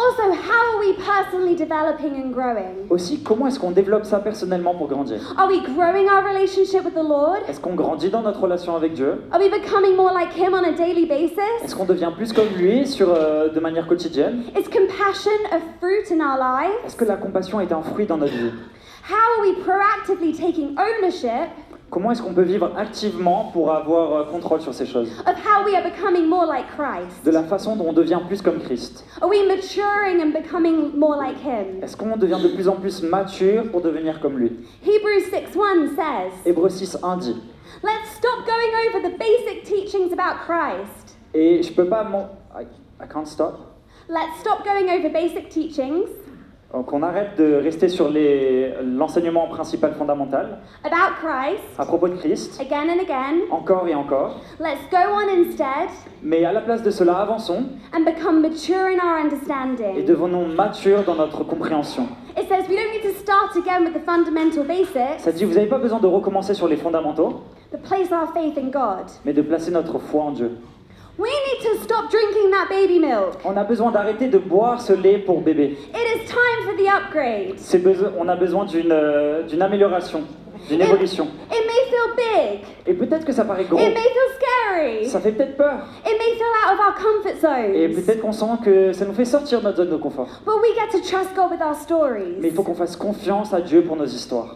Also, how are we personally developing and growing? Aussi, comment est-ce qu'on développe ça personnellement pour grandir? Are we growing our relationship with the Lord? Est-ce qu'on grandit dans notre relation avec Dieu? Are we becoming more like Him on a daily basis? Est-ce qu'on devient plus comme lui de manière quotidienne? Is compassion a fruit in our lives? Est-ce que la compassion est un fruit dans notre vie? How are we proactively taking ownership Comment est-ce qu'on peut vivre activement pour avoir contrôle sur ces choses? of how we are becoming more like Christ? De la façon dont on devient plus comme Christ. Are we maturing and becoming more like Him? Est-ce qu'on devient de plus en plus mature pour devenir comme lui? Hebrews 6:1 says, Hébreux 6:1 dit. let's stop going over the basic teachings about Christ. Et je peux pas I can't stop. Let's stop going over basic teachings Donc on arrête de rester sur l'enseignement principal fondamental about Christ à propos de Christ, again and again. encore et encore. Let's go on instead Mais à la place de cela, avançons and become mature in our et understanding. devenons matures dans notre compréhension. It says we don't need to start again with the fundamental basics, Ça dit, vous n'avez pas besoin de recommencer sur les fondamentaux, but place our faith in God. mais de placer notre foi en Dieu. We need to stop drinking that baby milk. On a besoin d'arrêter de boire ce lait pour bébé. It is time for the upgrade. On a besoin d'une amélioration, d'une évolution. It may feel big. Et peut-être que ça paraît gros, It may feel scary. ça fait peut-être peur. It may feel out of our comfort Et zones. peut-être qu'on sent que ça nous fait sortir de notre zone de confort. But we get to trust God with our stories. Mais il faut qu'on fasse confiance à Dieu pour nos histoires.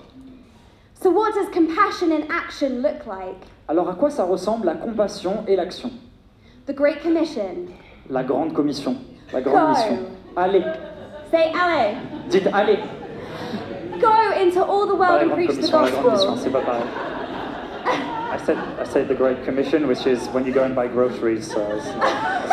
So what does compassion in action look like? Alors à quoi ça ressemble la compassion et l'action? The Great Commission. La grande commission, la grande Go. mission. Allez, Say, allez. dites allez. Go into all the Pas world la and grande preach the commission, la grande mission, gospel. c'est pas pareil. I said the Great Commission, which is when you go and buy groceries. So it's not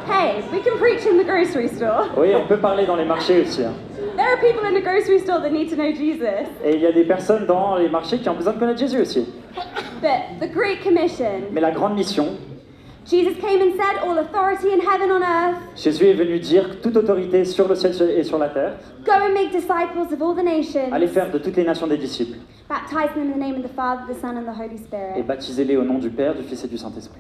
Hey, we can preach in the grocery store. Oui, on peut parler dans les marchés aussi. Hein. There are people in the grocery store that need to know Jesus. Et il y a des personnes dans les marchés qui ont besoin de connaître Jésus aussi. But the Great Commission, Mais la grande mission, Jesus came and said, all authority in heaven and on earth, Jésus est venu dire toute autorité sur le ciel et sur la terre, go and make disciples of all the nations, allez faire de toutes les nations des disciples baptize them in the name of the Father, the Son, and the Holy et Spirit. baptisez-les au nom du Père, du Fils et du Saint-Esprit.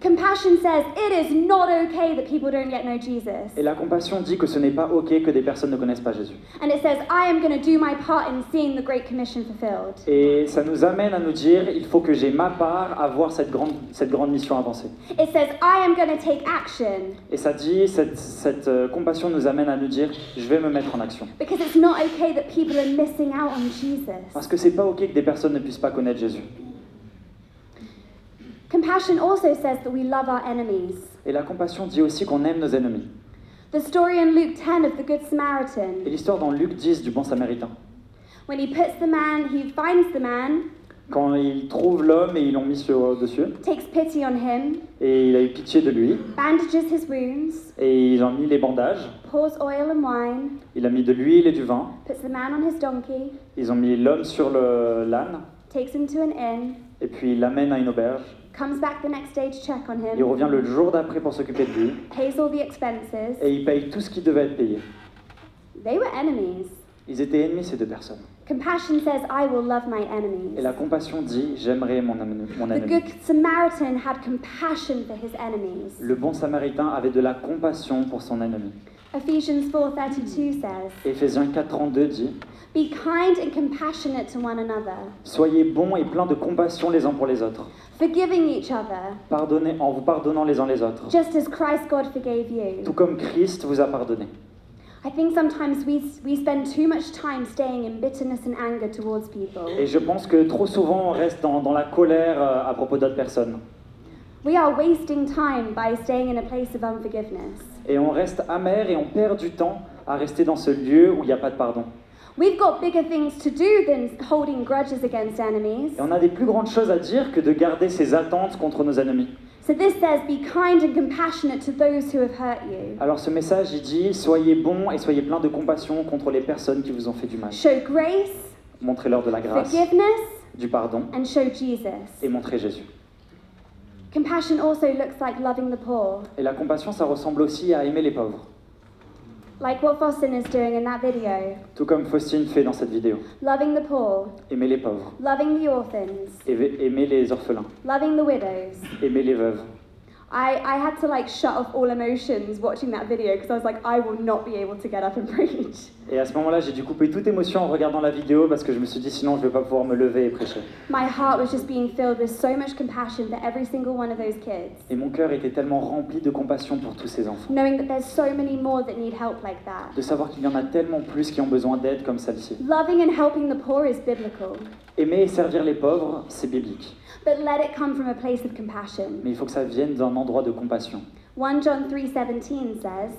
Compassion says it is not okay that people don't yet know Jesus. Et la compassion dit que ce n'est pas ok que des personnes ne connaissent pas Jésus. And it says, I am going to do my part in seeing the Great Commission fulfilled. Et ça nous amène à nous dire, il faut que j'ai ma part à voir cette grande mission avancer. It says, I am going to take action Et ça dit, cette compassion nous amène à nous dire, je vais me mettre en action. because it's not okay that people are missing out on Jesus. Parce que c'est pas ok que des personnes ne puissent pas connaître Jésus. Compassion also says that we love our enemies. Et la compassion dit aussi qu'on aime nos ennemis. The story in Luke 10 of the Good Et Samaritan, l'histoire dans Luc 10 du bon samaritain. when he finds the man, Quand il trouve l'homme et ils l'ont mis dessus, takes pity on him, et il a eu pitié de lui, bandages his wounds, et ils ont mis les bandages, pours oil and wine, il a mis de l'huile et du vin, puts the man on his donkey, ils ont mis l'homme sur l'âne, takes him to an inn, et puis il l'amène à une auberge. comes back the next day to check on Il him, revient le jour d'après pour s'occuper de lui, pays all the expenses. et il paye tout ce qui devait être payé. They were enemies. Ils étaient ennemis, ces deux personnes. Compassion says, I will love my Et enemies. la compassion dit, j'aimerai mon The ennemi. Good Samaritan had compassion for his enemies. Le bon samaritain avait de la compassion pour son ennemi. Ephesians 4:32 says, Éphésiens 4:32 dit, be kind and compassionate to one another, soyez bons et pleins de compassion les uns pour les autres. forgiving each other, Pardonnez en vous pardonnant les uns les autres. just as Christ God forgave you. Tout comme Christ vous a pardonné. I think sometimes we spend too much time staying in bitterness and anger towards people. Et je pense que trop souvent on reste dans la colère à propos d'autres personnes. We are wasting time by staying in a place of unforgiveness. Et on reste amer et on perd du temps à rester dans ce lieu où il n'y a pas de pardon. We've got bigger things to do than holding grudges against enemies. Et on a des plus grandes choses à dire que de garder ses attentes contre nos ennemis. So this says, be kind and compassionate to those who have hurt you. Alors ce message, il dit, soyez bons et soyez pleins de compassion contre les personnes qui vous ont fait du mal. Show grace, Montrez-leur de la grâce, forgiveness, du pardon and show Jesus. et montrez Jésus. Compassion also looks like loving the poor, Et la compassion, ça ressemble aussi à aimer les pauvres. like what Faustin is doing in that video. Tout comme Faustine fait dans cette vidéo. Loving the poor, Aimer les pauvres, loving the orphans, aimer les orphelins, loving the widows. aimer les veuves. I had to like shut off all emotions watching that video because I was like, I will not be able to get up and preach. Et à ce moment-là, j'ai dû couper toute émotion en regardant la vidéo parce que je me suis dit sinon je vais pas pouvoir me lever et prêcher. My heart was just being filled with so much compassion for every single one of those kids. Et mon cœur était tellement rempli de compassion pour tous ces enfants. Knowing that there's so many more that need help like that. De savoir qu'il y en a tellement plus qui ont besoin d'aide comme celle-ci. Loving and helping the poor is biblical. Aimer et servir les pauvres, c'est biblique. But let it come from a place of compassion. Mais il faut que ça vienne d'un endroit de compassion. 1 John 3:17 says,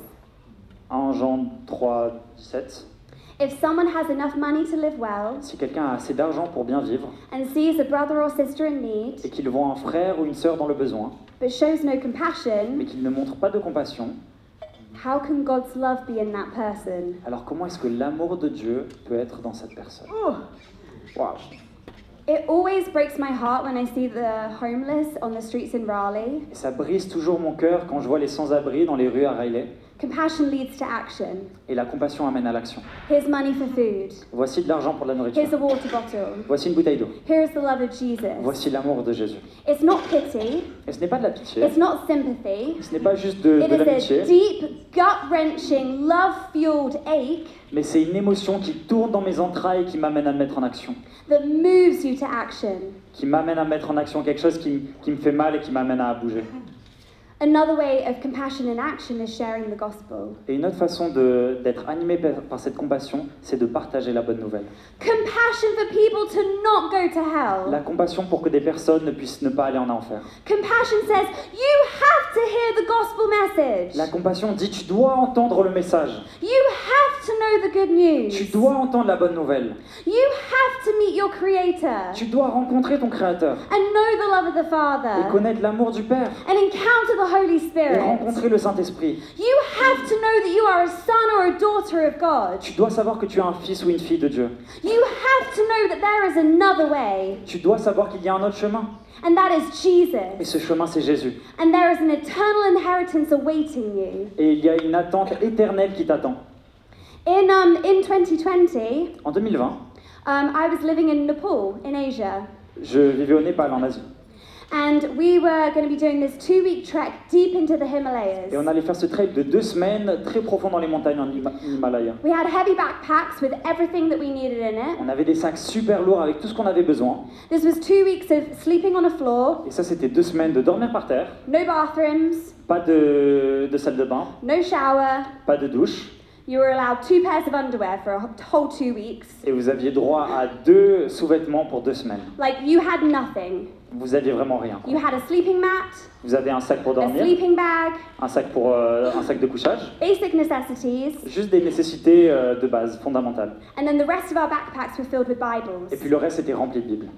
1 Jean 3, 17. if someone has enough money to live well Si quelqu'un a assez d'argent pour bien vivre and sees a brother or sister in need, et qu'il voit un frère ou une sœur dans le besoin, but shows no mais compassion, qu'il ne montre pas de compassion, how can God's love be in that person? alors comment est-ce que l'amour de Dieu peut être dans cette personne? Waouh. It always breaks my heart when I see the homeless on the streets in Raleigh. Et ça brise toujours mon cœur quand je vois les sans-abri dans les rues à Riley. Compassion leads to action. Et la compassion amène à l'action. Here's money for food. Voici de l'argent pour la nourriture. Here's a water bottle. Voici une bouteille d'eau. Here's the love of Jesus. Voici l'amour de Jésus. It's not pity. Et ce n'est pas de la pitié. It's not sympathy. Ce n'est pas juste de It is a l'amitié. deep, gut-wrenching, love-fueled ache Mais c'est une émotion qui tourne dans mes entrailles qui m'amène à me mettre en action. that moves you to action. Qui m'amène à mettre en action quelque chose qui me fait mal et qui m'amène à bouger. Another way of compassion in action is sharing the gospel. Et une autre façon d'être animé par cette compassion, c'est de partager la bonne nouvelle. Compassion for people to not go to hell. La compassion pour que des personnes ne puissent ne pas aller en enfer. Compassion says, you have to hear the gospel message. La compassion dit tu dois entendre le message. You have to know the good news. Tu dois entendre la bonne nouvelle. You have to meet your creator Tu dois rencontrer ton Créateur and know the love of the et Father connaître l'amour du Père and encounter the Holy et Spirit. rencontrer le Saint-Esprit. You have to know that you are a son or a daughter of God. Tu dois savoir que tu es un fils ou une fille de Dieu. You have to know that there is another way, Tu dois savoir qu'il y a un autre chemin. and that is Et Jesus. ce chemin, c'est Jésus. And there is an eternal inheritance awaiting you. Et il y a une attente éternelle qui t'attend. In 2020, En 2020, I was living in Nepal, in Asia. je vivais au Népal, en Asie. And we were going to be doing this 2-week trek deep into the Himalayas. Et on allait faire ce trek de 2 semaines, très profond dans les montagnes en Himalaya. We had heavy backpacks with everything that we needed in it. On avait des sacs super lourds avec tout ce qu'on avait besoin. This was 2 weeks of sleeping on a floor, Et ça, c'était 2 semaines de dormir par terre, no bathrooms, pas de salle de bain, no shower. pas de douche. You were allowed 2 pairs of underwear for a whole 2 weeks. Et vous aviez droit à 2 sous-vêtements pour 2 semaines. Like, you had nothing. Vous aviez vraiment rien. You had a sleeping mat, Vous avez un sac pour a dormir, sleeping bag, un sac de couchage, basic necessities, juste des nécessités de base, fondamentales. and then the rest of our backpacks were filled with Et Bibles. puis le reste était rempli de Bibles.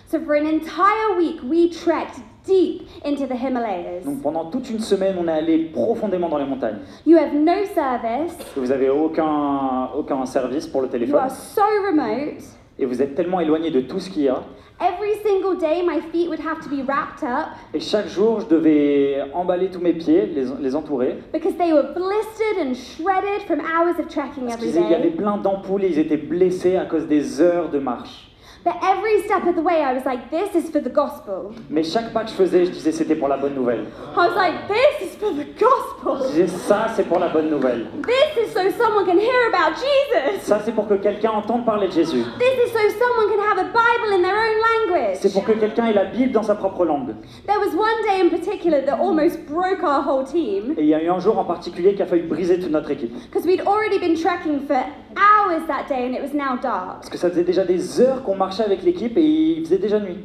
So for an entire week, we trekked deep into the Himalayas. Donc pendant toute une semaine, on est allé profondément dans les montagnes. You have no service, Et vous n'avez aucun service pour le you téléphone. are so remote. Et vous êtes tellement éloigné de tout ce qu'il y a. Every single day, my feet would have to be wrapped up Et chaque jour, je devais emballer tous mes pieds, les entourer. because they were blistered and shredded from hours of trekking Parce every qu'il y avait day. plein d'ampoules et ils étaient blessés à cause des heures de marche. But every step of the way, I was like, this is for the gospel. Mais chaque pas que je faisais, je disais c'était pour la bonne nouvelle. I was like, this is for the Je gospel. disais ça, c'est pour la bonne nouvelle. This is so someone can hear about Jesus. Ça, c'est pour que quelqu'un entende parler de Jésus. This is so someone can have a Bible in their own language. C'est pour que quelqu'un ait la Bible dans sa propre langue. There was one day in particular that almost broke our whole team Et il y a eu un jour en particulier qui a failli briser toute notre équipe. because we'd already been trekking for hours that day and it was now dark. Parce que ça faisait déjà des heures qu'on marchait avec l'équipe et il faisait déjà nuit.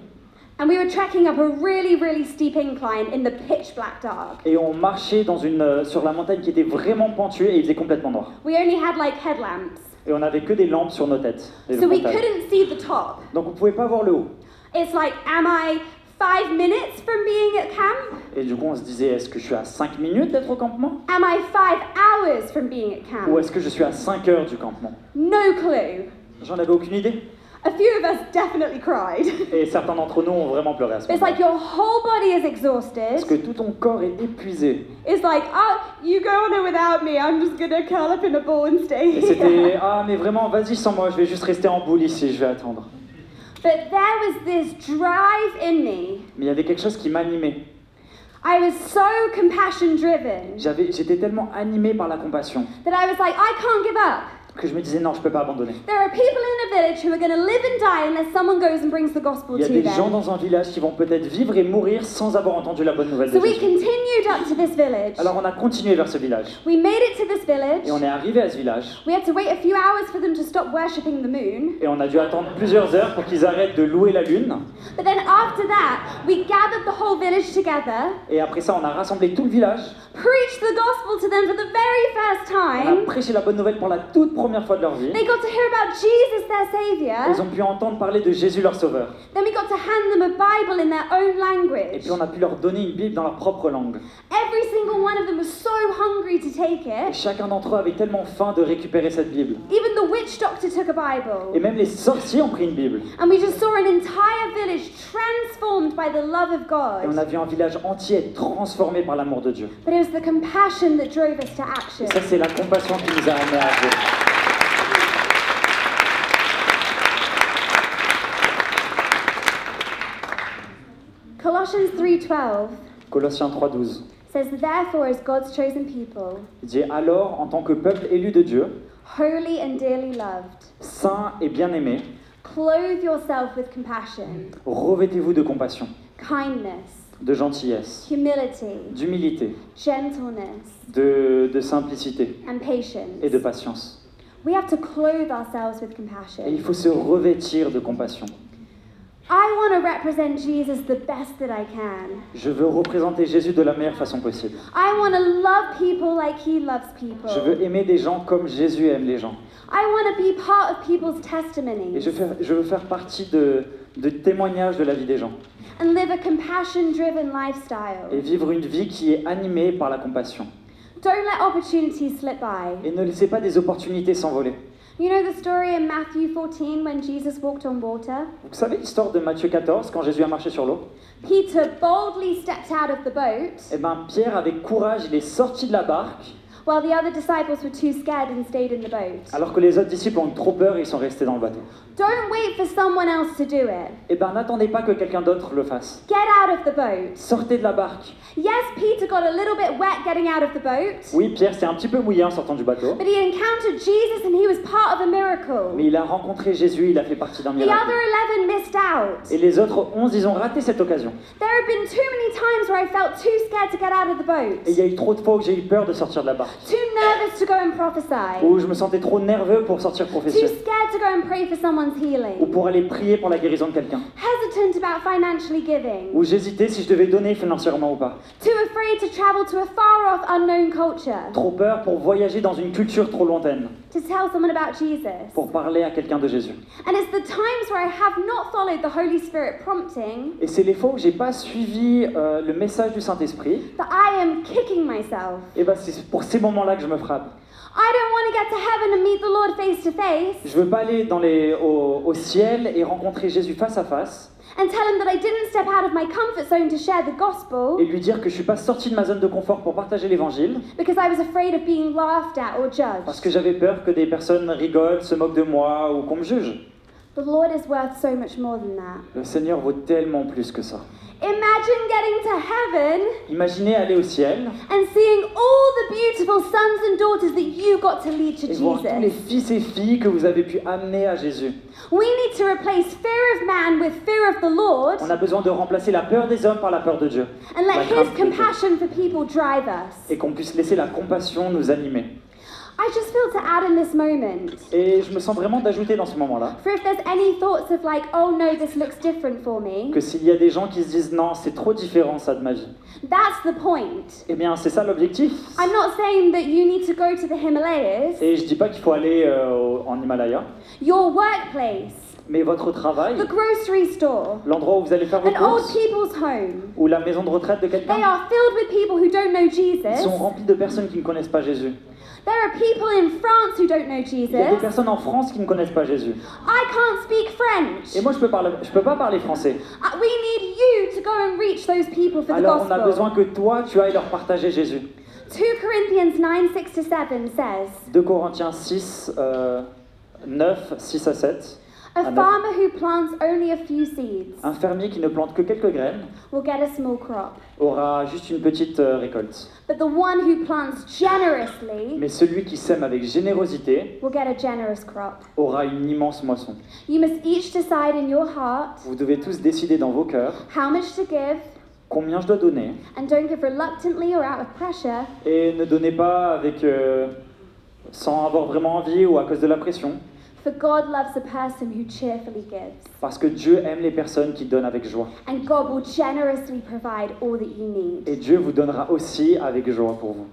And we were trekking up a really, really steep incline in the pitch black dark. Et on marchait sur la montagne qui était vraiment pentuée et il faisait complètement noir. We only had like headlamps, Et on n'avait que des lampes sur nos têtes. des so we frontales. couldn't see the top. Donc on ne pouvait pas voir le haut. It's like, am I 5 minutes from being at camp? Et du coup on se disait, est-ce que je suis à 5 minutes d'être au campement? Am I 5 hours from being at Ou camp? est-ce que je suis à 5 heures du campement? No clue. J'en avais aucune idée. A few of us definitely cried. Et certains d'entre nous ont vraiment pleuré à ce It's moment. like your whole body is Parce exhausted. que tout ton corps est épuisé. It's like, oh, you go on it without me. I'm just gonna curl up in a ball and stay Et here. c'était, ah mais vraiment, vas-y sans moi, je vais juste rester en boule ici, je vais attendre. But there was this drive in me. Mais il y avait quelque chose qui m'animait. I was so compassion driven J'étais tellement animé par la compassion that I was like, I can't give up. que je me disais non, je peux pas abandonner. There are people in a village who are going to live and die unless someone goes and brings the gospel Il y a to des gens them. dans un village qui vont peut-être vivre et mourir sans avoir entendu la bonne nouvelle So de we Jésus. continued up to this village. Alors on a continué vers ce village We made it to this village. et on est arrivé à ce village We had to wait a few hours for them to stop worshipping the moon. et on a dû attendre plusieurs heures pour qu'ils arrêtent de louer la lune. But then after that, we gathered the whole village together, Et après ça, on a rassemblé tout le village. preached the gospel to them for the very first On a time. prêché la bonne nouvelle pour la toute première fois de leur vie. They got to hear about Jesus, their Ils savior. ont pu entendre parler de Jésus leur sauveur. Then we got to hand them a Bible in their own Et language. puis on a pu leur donner une Bible dans leur propre langue. Every single one of them was so hungry to take Et it. chacun d'entre eux avait tellement faim de récupérer cette Bible. Even the witch doctor took a Et Bible. même les sorciers ont pris une Bible. And we just saw an entire village transformed by the love of Et on God. a vu un village entier être transformé par l'amour de Dieu. But it was the compassion that drove us to Et action. ça, c'est la compassion qui nous a amenés à agir. Colossians 3:12 Colossiens 3,12. says, therefore, as God's chosen people, Il dit alors, en tant que peuple élu de Dieu, holy and dearly loved, saint et bien-aimé, clothe yourself with compassion, revêtez-vous de compassion, kindness, de gentillesse, humility, d'humilité, gentleness, de simplicité and patience. et de patience. We have to clothe ourselves with Et compassion. il faut se revêtir de compassion. I want to represent Jesus the best that I can. Je veux représenter Jésus de la meilleure façon possible. I want to love people like he loves people. Je veux aimer des gens comme Jésus aime les gens. I want to be part of people's Et testimonies je veux faire partie de témoignages de la vie des gens. and live a compassion-driven Et lifestyle. vivre une vie qui est animée par la compassion. Don't let opportunities slip by. Et ne laissez pas des opportunités s'envoler. You know the story in Matthew 14 when Jesus walked on water? Vous savez l'histoire de Matthieu 14, quand Jésus a marché sur l'eau? Peter boldly stepped out of the boat Eh bien, Pierre, avec courage, il est sorti de la barque, while the other disciples were too scared and stayed in the boat. alors que les autres disciples ont eu trop peur et ils sont restés dans le bateau. Don't wait for someone else to do it. Eh bien, n'attendez pas que quelqu'un d'autre le fasse. Get out of the boat. Sortez de la barque. Yes, Peter got a little bit wet getting out of the boat, Oui, Pierre s'est un petit peu mouillé en sortant du bateau, but he encountered Jesus and he was part of a miracle. mais il a rencontré Jésus, il a fait partie d'un The miracle. other 11 missed out. Et les autres 11, ils ont raté cette occasion. There have been too many times where I felt too scared to get out of the Et il y boat, a eu trop de fois où j'ai eu peur de sortir de la barque, too nervous to go and prophesy, où je me sentais trop nerveux pour sortir too prophétiser, scared to go and pray for someone's ou healing, pour aller prier pour la guérison de quelqu'un, hesitant about financially giving, ou j'hésitais si je devais donner financièrement ou pas, too afraid to travel to a far-off unknown culture trop peur pour voyager dans une culture trop lointaine, to tell someone about Jesus. pour parler à quelqu'un de Jésus. And it's the times where I have not followed the Holy Spirit prompting Et c'est les fois où j'ai pas suivi le message du Saint-Esprit, that I am kicking myself. et ben c'est pour ces moments-là que je me frappe. I don't want to get to heaven and meet the Lord face to face Je veux pas aller au ciel et rencontrer Jésus face à face and tell him that I didn't step out of my comfort zone to share the gospel et lui dire que je suis pas sorti de ma zone de confort pour partager l'évangile because I was afraid of being laughed at or parce judged. que j'avais peur que des personnes rigolent, se moquent de moi ou qu'on me juge. The Lord is worth so much more than that. Le Seigneur vaut tellement plus que ça. Imagine getting to heaven Imaginez aller au ciel and seeing all the beautiful sons and daughters that you got to lead to et voir tous les Jesus. fils et filles que vous avez pu amener à Jésus. We need to replace fear of man with fear of the Lord On a besoin de remplacer la peur des hommes par la peur de Dieu. and let La his crainte de Dieu. compassion for people drive us. Et qu'on puisse laisser la compassion nous animer. I just feel to add in this moment. Et je me sens vraiment d'ajouter dans ce moment-là For if there's any thoughts of like, oh no, this looks different for me, que s'il y a des gens qui se disent non, c'est trop différent ça de ma vie. that's the point. Eh bien, c'est ça l'objectif. I'm not saying that you need to go to the Himalayas. Et je dis pas qu'il faut aller en Himalaya, Your workplace, mais votre travail, the grocery store, l'endroit où vous allez faire vos an old courses, people's home, ou la maison de retraite de they quelqu'un, are filled with people who don't know ils Jesus. sont remplis de personnes qui ne connaissent pas Jésus. There are people in France who don't know Il y a des Jesus. personnes en France qui ne connaissent pas Jésus. I can't speak French. Et moi, je peux pas parler français. We need you to go and reach those people for the Alors, on a besoin gospel. que toi, tu ailles leur partager Jésus. 2 Corinthians 9:6-7 says, 2 Corinthiens 6, 9, 6 à 7. A Un œuf. farmer who plants only a few seeds Un fermier qui ne plante que quelques graines will get a small crop. aura juste une petite récolte. But the one who plants generously Mais celui qui sème avec générosité will get a generous crop. aura une immense moisson. You must each decide in your heart Vous devez tous décider dans vos cœurs how much to give, combien je dois donner, and don't give reluctantly or out of pressure, et ne donnez pas avec, sans avoir vraiment envie ou à cause de la pression, for God loves a person who cheerfully gives. parce que Dieu aime les personnes qui donnent avec joie. And God will generously provide all that you need. Et Dieu vous donnera aussi avec joie pour vous.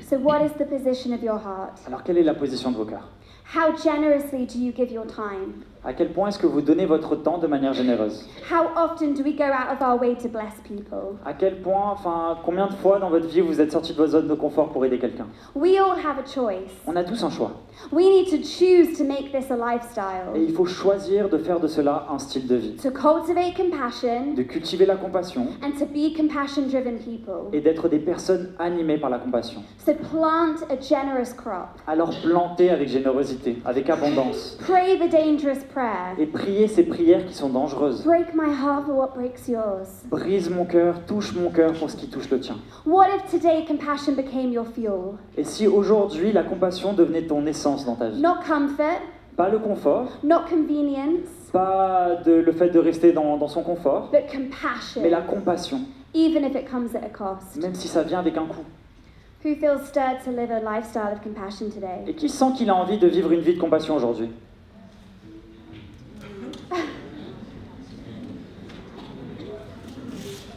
So what is the position of your heart? Alors quelle est la position de vos cœurs? How generously do you give your time? À quel point est-ce que vous donnez votre temps de manière généreuse? How often do we go out of our way to bless people? À quel point, enfin, combien de fois dans votre vie vous êtes sorti de votre zone de confort pour aider quelqu'un? We all have a choice. On a tous un choix. We need to choose to make this a Et lifestyle. il faut choisir de faire de cela un style de vie. To cultivate compassion De cultiver la compassion and to be compassion-driven people. et d'être des personnes animées par la compassion. So plant a generous crop. Alors plantez avec générosité, avec abondance. Pray the dangerous prayer. Et priez ces prières qui sont dangereuses. Break my heart for what breaks yours. Brise mon cœur, touche mon cœur pour ce qui touche le tien. What if today compassion became your fuel? Et si aujourd'hui la compassion devenait ton essence dans ta vie? Not comfort, Pas le confort, not convenience, pas le fait de rester dans son confort, but compassion, mais la compassion, even if it comes at a cost. même si ça vient avec un coût. Who feels stirred to live a lifestyle of compassion today? Et qui sent qu'il a envie de vivre une vie de compassion aujourd'hui?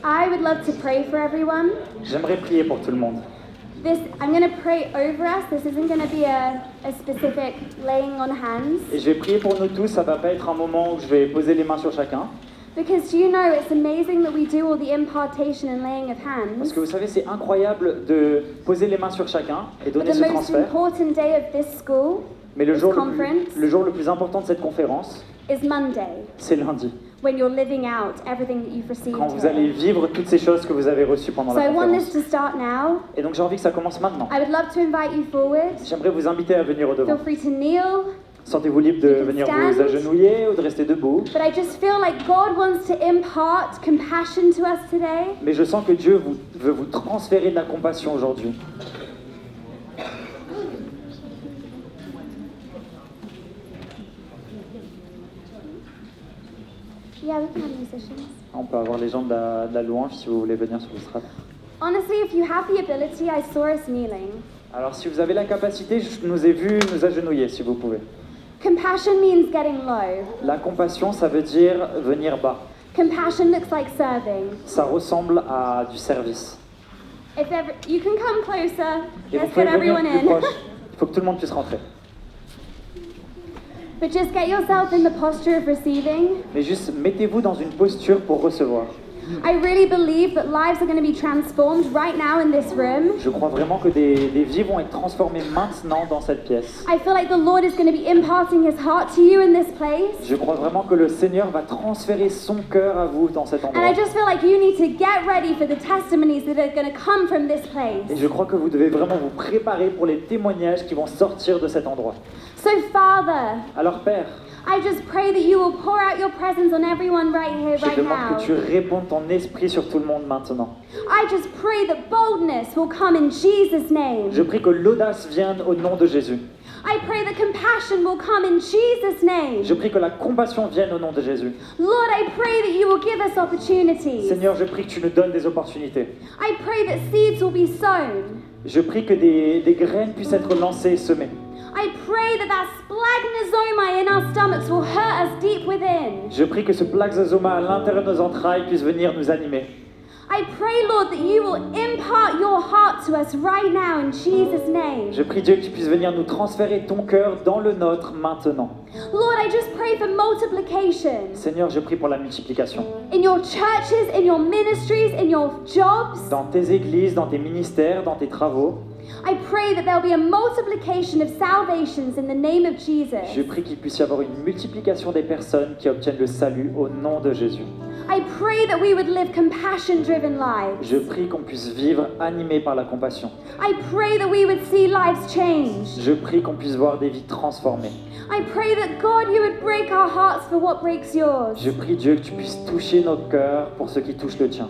I would love to pray for everyone. J'aimerais prier pour tout le monde. I'm going to pray over us. This isn't going to be a specific laying on hands. Et je vais prier pour nous tous, ça va pas être un moment où je vais poser les mains sur chacun. Because do you know it's amazing that we do all the impartation and laying of hands. Parce que vous savez, c'est incroyable de poser les mains sur chacun et But donner the ce most transfert. important day of this school, Mais le this jour conference, le jour le plus important de cette conférence, is Monday, c'est lundi. when you're living out everything that you've received Quand vous here. allez vivre toutes ces choses que vous avez reçues pendant So la I want this conférence. to start now. Et donc j'ai envie que ça commence maintenant. I would love to invite you forward. J'aimerais vous inviter à venir au Feel devant. free to kneel. Sentez-vous libre de You can venir stand. vous agenouiller ou de rester debout. But I just feel like God wants to impart compassion to us today. Mais je sens que Dieu veut vous transférer de la compassion aujourd'hui. Yeah, we can have musicians. On peut avoir les gens de la louange si vous voulez venir sur le strat. Honestly, if you have the ability, I saw us kneeling. Alors si vous avez la capacité, je nous ai vus nous agenouiller si vous pouvez. Compassion means getting low. La compassion, ça veut dire venir bas. Compassion looks like serving. Ça ressemble à du service. If ever, you can come closer. Et vous Let's pouvez get venir everyone plus in. proche. Il faut que tout le monde puisse rentrer. But just get yourself in the posture of receiving. Mais juste mettez-vous dans une posture pour recevoir. I really believe that lives are going to be transformed right now in this room. Je crois vraiment que des vies vont être transformées maintenant dans cette pièce. I feel like the Lord is going to be imparting his heart to you in this place. Je crois vraiment que le Seigneur va transférer son cœur à vous dans cet And endroit. I just feel like you need to get ready for the testimonies that are going to come from this place. Et je crois que vous devez vraiment vous préparer pour les témoignages qui vont sortir de cet endroit. So, Father, Alors Père, I just pray that you will pour out your presence on everyone right here, je right demande now. que tu répondes ton esprit sur tout le monde maintenant. I just pray that boldness will come in Jesus' name. Je prie que l'audace vienne au nom de Jésus. I pray that compassion will come in Jesus' name. Je prie que la compassion vienne au nom de Jésus. Lord, I pray that you will give us opportunities. Seigneur, je prie que tu nous donnes des opportunités. I pray that seeds will be sown. Je prie que des graines puissent être lancées et semées. I pray that splagnosoma in our stomachs will hurt us deep within. Je prie que ce plaxosoma à l'intérieur de nos entrailles puisse venir nous animer. I pray, Lord, that you will impart your heart to us right now in Jesus' name. Je prie Dieu que tu puisses venir nous transférer ton cœur dans le nôtre maintenant. Lord, I just pray for multiplication Seigneur, je prie pour la multiplication. in your churches, in your ministries, in your jobs. Dans tes églises, dans tes ministères, dans tes travaux. I pray that there'll be a multiplication of salvations in the name of Jesus. Je prie qu'il puisse y avoir une multiplication des personnes qui obtiennent le salut au nom de Jésus. I pray that we would live compassion-driven lives. Je prie qu'on puisse vivre animés par la compassion. I pray that we would see lives change. Je prie qu'on puisse voir des vies transformées. I pray that God, you would break our hearts for what breaks yours. Je prie Dieu que tu puisses toucher notre cœur pour ce qui touche le tien.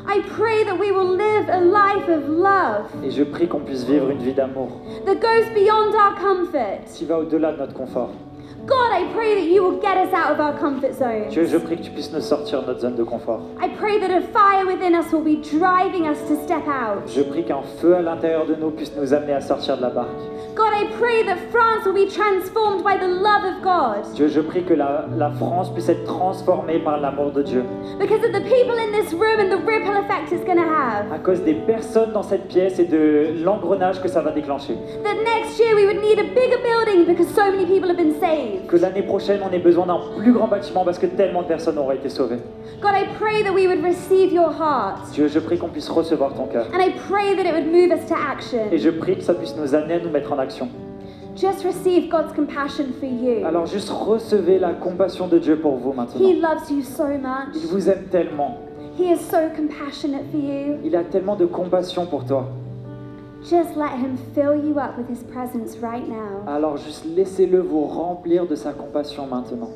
I pray that we will live a life of love Et je prie qu'on puisse vivre une vie d'amour that goes beyond our comfort. qui va au-delà de notre confort. God, I pray that you will get us out of our comfort zones. Dieu, je prie que tu puisses nous sortir de notre zone de confort. I pray that a fire within us will be driving us to step out. Je prie qu'un feu à l'intérieur de nous puisse nous amener à sortir de la barque. God, I pray that France will be transformed by the love of God. Dieu, je prie que la France puisse être transformée par l'amour de Dieu. Because of the people in this room and the ripple effect it's going to have. À cause des personnes dans cette pièce et de l'engrenage que ça va déclencher. That next year we would need a bigger building because so many people have been saved. Que l'année prochaine, on ait besoin d'un plus grand bâtiment parce que tellement de personnes auraient été sauvées. God, I pray that we would receive your heart. Dieu, je prie qu'on puisse recevoir ton cœur. And I pray that it would move us to action. Et je prie que ça puisse nous amener à nous mettre en action. Just receive God's compassion for you. Alors juste recevez la compassion de Dieu pour vous maintenant. He loves you so much. Il vous aime tellement. He is so compassionate for you. Il a tellement de compassion pour toi. Just let him fill you up with his presence right now. Alors juste laissez-le vous remplir de sa compassion maintenant.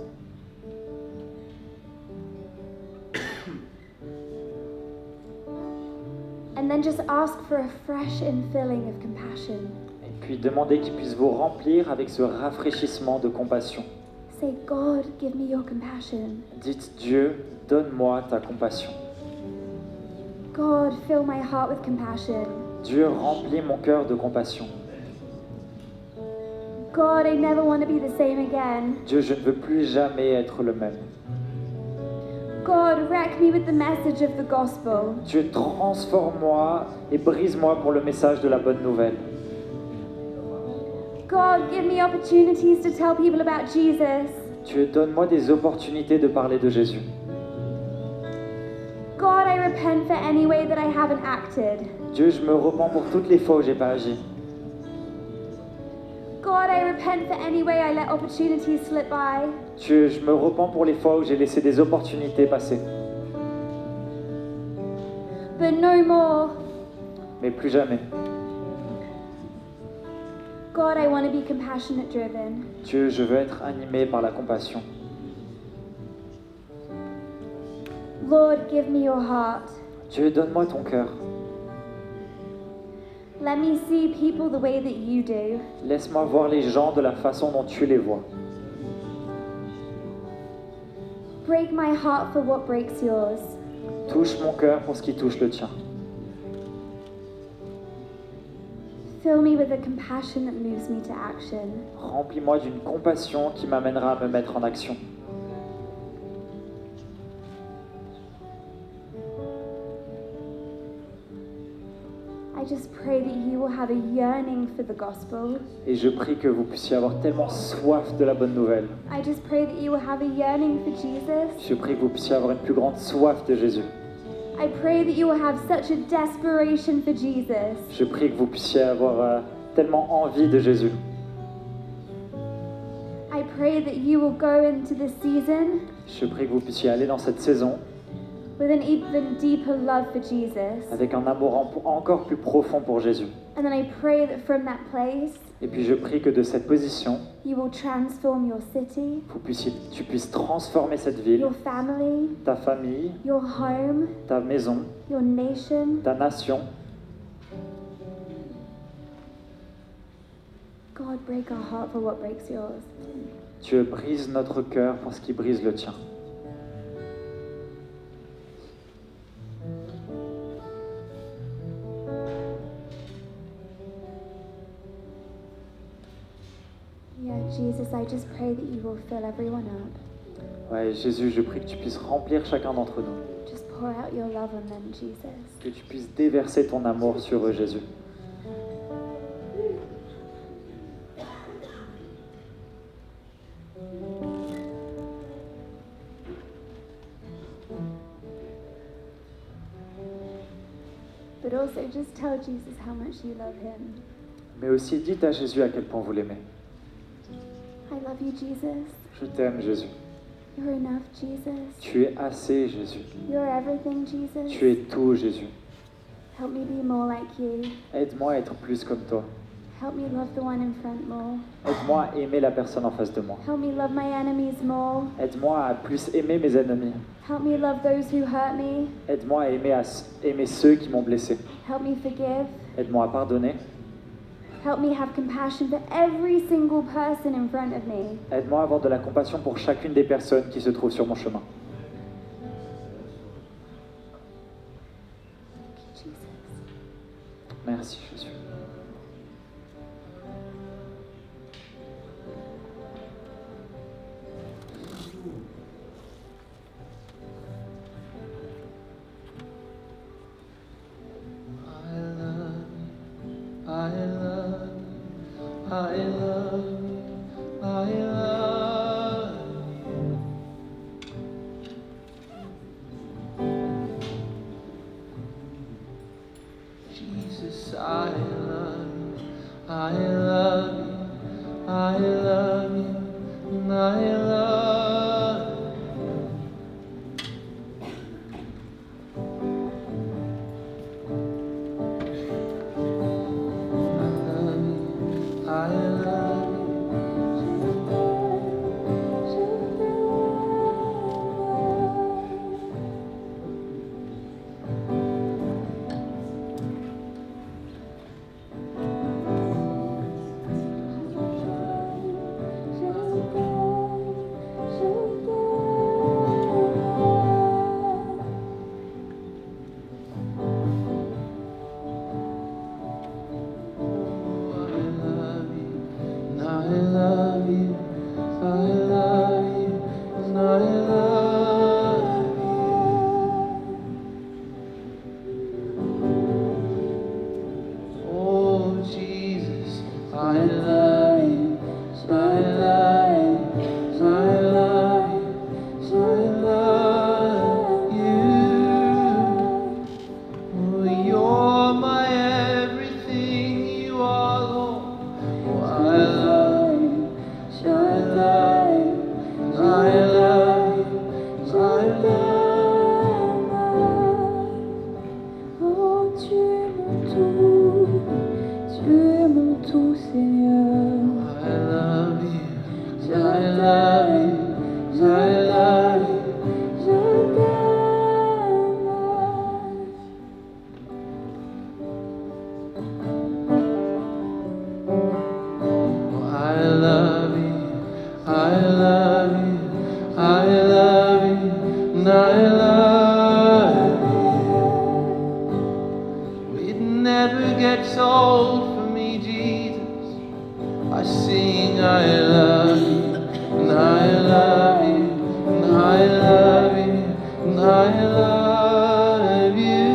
And then just ask for a fresh infilling of compassion. Et puis demandez qu'il puisse vous remplir avec ce rafraîchissement de compassion. Say, God, give me your compassion. Dites Dieu, donne-moi ta compassion. God, fill my heart with compassion. Dieu, remplis mon cœur de compassion. God, I never want to be the same again. Dieu, je ne veux plus jamais être le même. God, wreck me with the message of the gospel. Dieu, transforme-moi et brise-moi pour le message de la bonne nouvelle. God, give me opportunities to tell people about Jesus. Dieu, donne-moi des opportunités de parler de Jésus. God, I repent for any way that I haven't acted. Dieu, je me repens pour toutes les fois où j'ai pas agi. God, I repent for any way I let opportunities slip by. Dieu, je me repens pour les fois où j'ai laissé des opportunités passer. But no more. Mais plus jamais. God, I want to be compassionate driven. Dieu, je veux être animé par la compassion. Lord, give me your heart. Dieu, donne-moi ton cœur. Let me see people the way that you do. Laisse-moi voir les gens de la façon dont tu les vois. Break my heart for what breaks yours. Touche mon cœur pour ce qui touche le tien. Fill me with a compassion that moves me to action. Remplis-moi d'une compassion qui m'amènera à me mettre en action. I just pray that you will have a yearning for the gospel. Et je prie que vous puissiez avoir tellement soif de la bonne nouvelle. I just pray that you will have a yearning for Jesus. Je prie que vous puissiez avoir une plus grande soif de Jésus. I pray that you will have such a desperation for Jesus. Je prie que vous puissiez avoir tellement envie de Jésus. I pray that you will go into this season Je prie que vous puissiez aller dans cette saison with an even deeper love for Jesus. avec un amour encore plus profond pour Jésus. And then I pray that from that place, Et puis je prie que de cette position, you will transform your city, tu puisses transformer cette ville, your family, ta famille, your home, ta maison, your nation. ta nation. God, break our heart for what breaks yours. Dieu, brise notre cœur pour ce qui brise le tien. Yeah, Jesus, I just pray that you will fill everyone up. Ouais, Jésus, je prie que tu puisses remplir chacun d'entre nous. Just pour out your love on them, Jesus. Que tu puisses déverser ton amour sur eux, Jésus. But also just tell Jesus how much you love him. Mais aussi, dites à Jésus à quel point vous l'aimez. I love you, Jesus. Je t'aime, Jésus. You're enough, Jesus. Tu es assez, Jésus. You're everything, Jesus. Tu es tout, Jésus. Help me be more like you. Aide-moi à être plus comme toi. Help me love the one in front more. Aide-moi à aimer la personne en face de moi. Help me love my enemies more. Aide-moi à plus aimer mes ennemis. Help me love those who hurt me. Aide-moi à aimer ceux qui m'ont blessé. Help me forgive. Aide-moi à pardonner. Help me have compassion for every single person in front of me. Aide-moi à avoir de la compassion pour chacune des personnes qui se trouvent sur mon chemin. Thank you, Jesus. Merci, Jésus. Jesus, I love you, I love you, I love you, and I love you. I love you.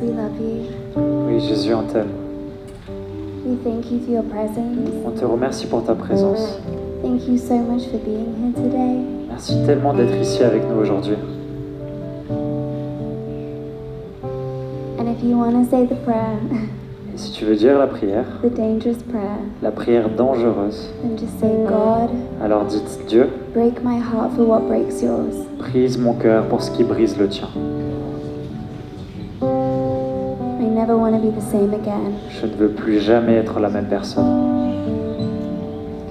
we love you. Oui, Jésus, on t'aime. We thank you for your presence. On te remercie pour ta présence. Thank you so much for being here today. Merci tellement d'être ici avec nous aujourd'hui. And if you want to say the prayer, Et si tu veux dire la prière, the dangerous prayer, la prière dangereuse, then just say, God, alors dites Dieu, break my heart for what breaks yours. brise mon cœur pour ce qui brise le tien. I never want to be the same again. Je ne veux plus jamais être la même personne.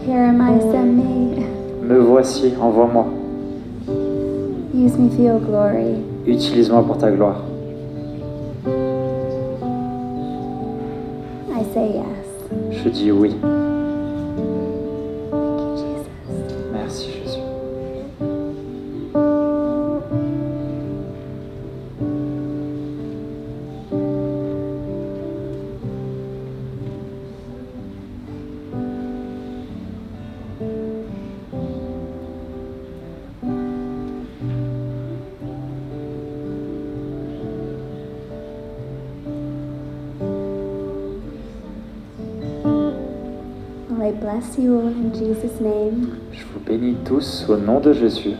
Here am I, send me. Me voici, envoie-moi. Use me for your glory. Utilise-moi pour ta gloire. I say yes. Je dis oui. Thank you, Jesus. Merci Jésus. Well, I bless you all in Jesus' name. Je vous bénis tous au nom de Jésus.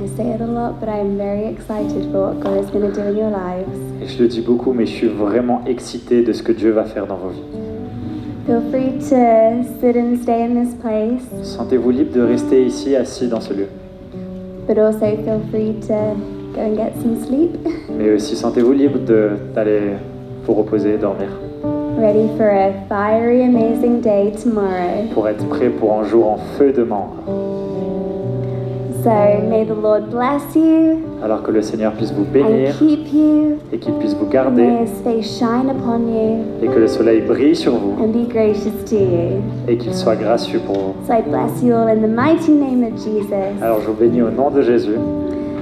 I say it a lot, but I'm very excited for what God is going to do in your lives. Et je le dis beaucoup, mais je suis vraiment excité de ce que Dieu va faire dans vos vies. Feel free to sit and stay in this place, Sentez-vous libre de rester ici, assis dans ce lieu. but also feel free to go and get some sleep. Mais aussi, sentez-vous libre d'aller vous reposer, dormir, Ready for a fiery, amazing day tomorrow. pour être prêt pour un jour en feu de mort. So may the Lord bless you Alors que le Seigneur puisse vous and bénir keep you, et qu'il puisse vous and garder may His face shine upon you et que le soleil brille sur vous and be gracious to you. et qu'il soit gracieux pour vous. So I bless you all in the mighty name of Jesus. Alors je vous bénis au nom de Jésus.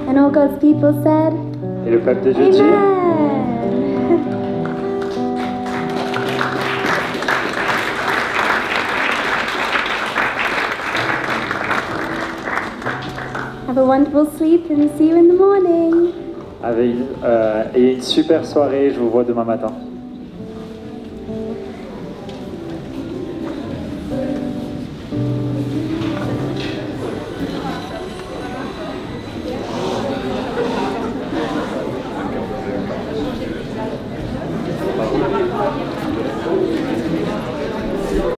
And all God's people said, Et le peuple de Dieu dit Amen. Have a wonderful sleep and see you in the morning. ayez une super soirée, je vous vois demain matin.